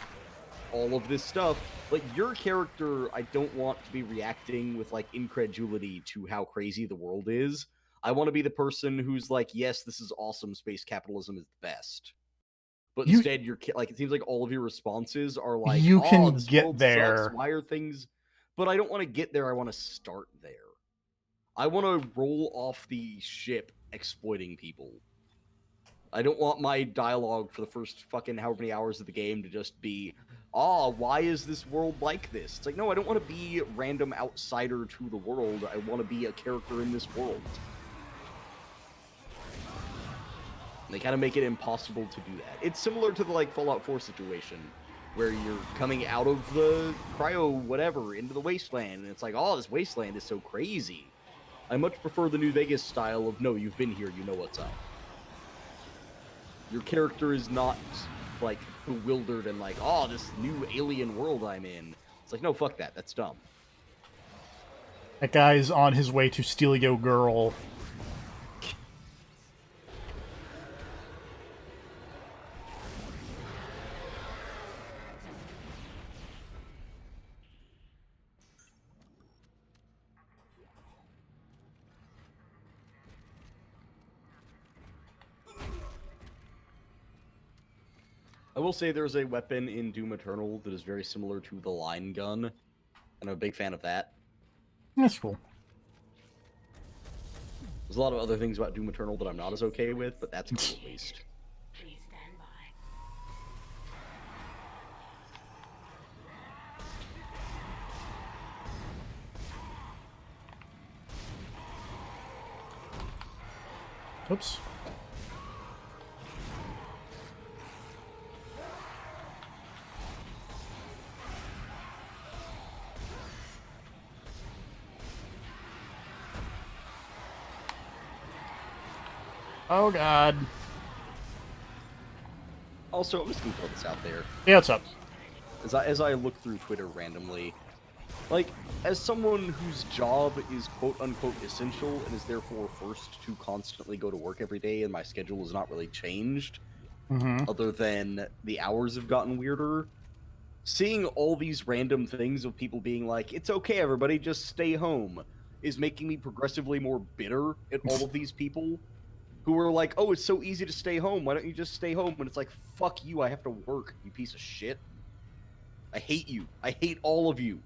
all of this stuff. Like, your character, I don't want to be reacting with like incredulity to how crazy the world is. I want to be the person who's like, yes, this is awesome, space capitalism is the best. But instead, you're like, it seems like all of your responses are like, you oh, can this get world there. sucks. Why are things? But I don't want to get there. I want to start there. I want to roll off the ship exploiting people. I don't want my dialogue for the first fucking however many hours of the game to just be, why is this world like this? It's like, no, I don't want to be a random outsider to the world. I want to be a character in this world. And they kind of make it impossible to do that. It's similar to the like Fallout 4 situation, where you're coming out of the cryo whatever into the wasteland, and it's like, oh, this wasteland is so crazy. I much prefer the New Vegas style of, no, you've been here, you know what's up. Your character is not like bewildered and like, oh, this new alien world I'm in. It's like, no, fuck that, that's dumb. That guy's on his way to steal your girl. I will say there's a weapon in Doom Eternal that is very similar to the line gun, and I'm a big fan of that. That's cool. There's a lot of other things about Doom Eternal that I'm not as okay with, but that's cool at least. Please stand by. Oops. Oh god. Also, I'm just gonna throw this out there. Yeah, what's up? As I look through Twitter randomly, like, as someone whose job is quote-unquote essential and is therefore forced to constantly go to work every day and my schedule has not really changed, other than the hours have gotten weirder, seeing all these random things of people being like, it's okay everybody, just stay home, is making me progressively more bitter at all of these people who are like, oh, it's so easy to stay home, why don't you just stay home? And it's like, fuck you, I have to work, you piece of shit. I hate you. I hate all of you.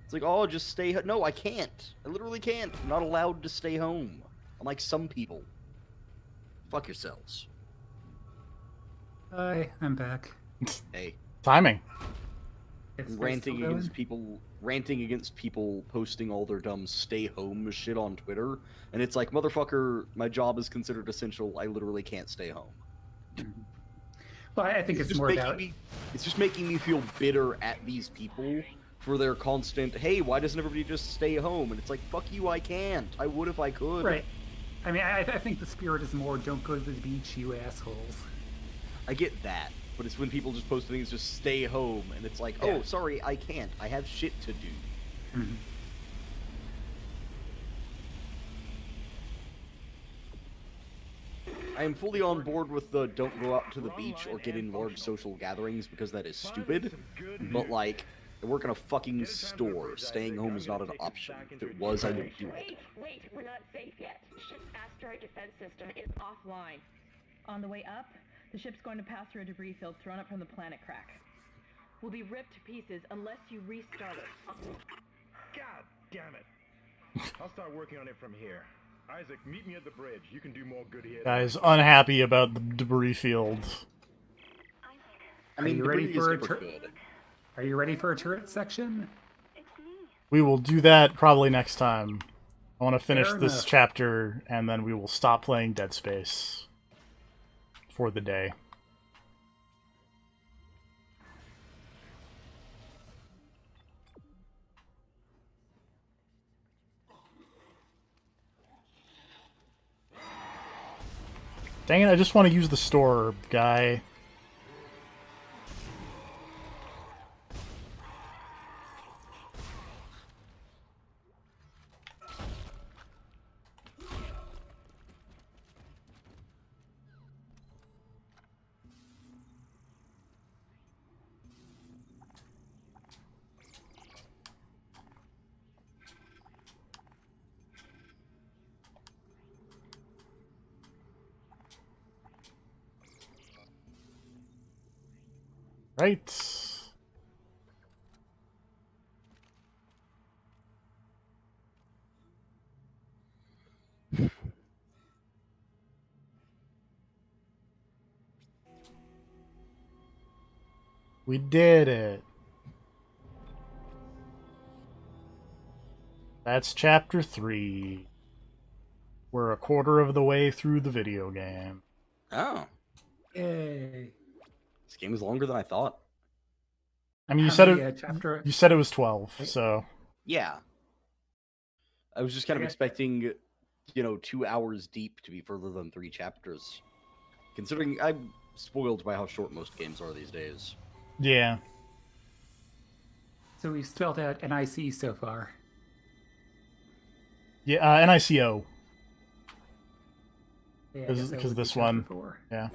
It's like, oh, just stay. No, I can't. I literally can't. I'm not allowed to stay home. Unlike some people. Fuck yourselves. Hi, I'm back. Hey. Timing. It's Ranting still against people posting all their dumb stay home shit on Twitter, and it's like, motherfucker, my job is considered essential. I literally can't stay home. Well, I think it's just more making about... it's just making me feel bitter at these people for their constant, hey, why doesn't everybody just stay home? And it's like, fuck you, I can't. I would if I could. Right. I mean, I think the spirit is more, don't go to the beach, you assholes. I get that, but it's when people just post things, just stay home, and it's like, oh, sorry, I can't. I have shit to do. Mm-hmm. I am fully on board with the don't go out to the beach or get in large social gatherings because that is stupid, but like, I work in a fucking store. Staying home is not an option. If it was, I would do it. Wait, we're not safe yet. Ship's asteroid defense system is offline. On the way up, the ship's going to pass through a debris field thrown up from the planet crack. We'll be ripped to pieces unless you restart it. God damn it. I'll start working on it from here. Isaac, meet me at the bridge. You can do more good here. Guys, unhappy about the debris field. I mean, Are you ready for a good. Are you ready for a turret section? We will do that probably next time. I want to finish Fair this enough. chapter, and then we will stop playing Dead Space for the day. Dang it, I just want to use the store, guy. Right. We did it. That's chapter 3. We're a quarter of the way through the video game. Oh. Yay. This game is longer than I thought. I mean, you How said many, it. chapter- You said it was 12, so Yeah. I was just kind of Okay. expecting, 2 hours deep to be further than 3 chapters. Considering I'm spoiled by how short most games are these days. yeah. So we've spelled out NIC so far. Yeah, NICO. Yeah, I guess that Because would be this chapter one. 4. Yeah.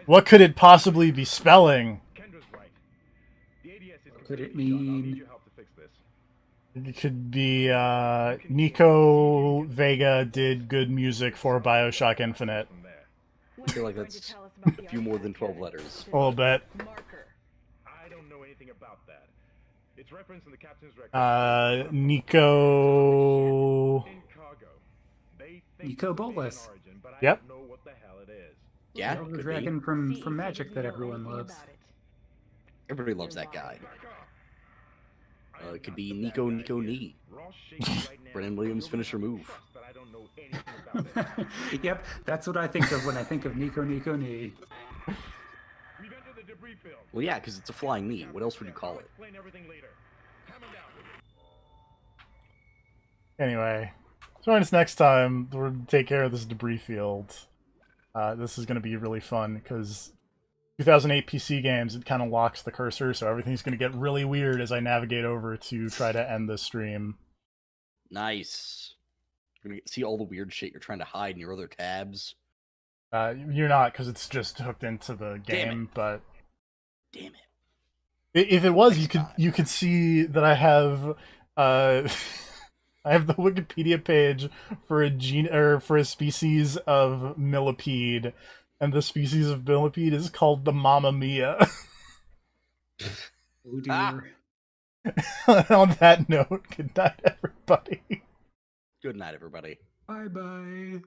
What could it possibly be spelling? Kendra's right. The ADS is Could it completely shut. I'll need mean- your help to fix this. It could be Nico Vega did good music for Bioshock Infinite. I feel like that's a few more than 12 letters. A little bit. I don't know anything about that. It's referenced in the captain's record. Nico. In cargo. They think Nico it's alien Bolas. origin, but I Yep. don't know what the hell it is. Yeah, The could be. dragon from Magic that everyone loves. Everybody loves that guy. It could be Nico Knee. Brennan Williams' finisher move. But I don't know anything about it. Yep, that's what I think of when I think of Nico Knee. We've entered the debris field. Well, yeah, because it's a flying knee. What else would you call it? Explain everything later. Hammer down. Anyway, Join us next time. We're going to take care of this debris field. This is going to be really fun, because 2008 PC games, it kind of locks the cursor, so everything's going to get really weird as I navigate over to try to end this stream. Nice. You're going to see all the weird shit you're trying to hide in your other tabs. You're not, because it's just hooked into the game, but... Damn it. If it was, you could see that I have I have the Wikipedia page for a species of millipede, and the species of millipede is called the Mamma Mia. Oh dear. On that note, good night, everybody. Good night, everybody. Bye bye.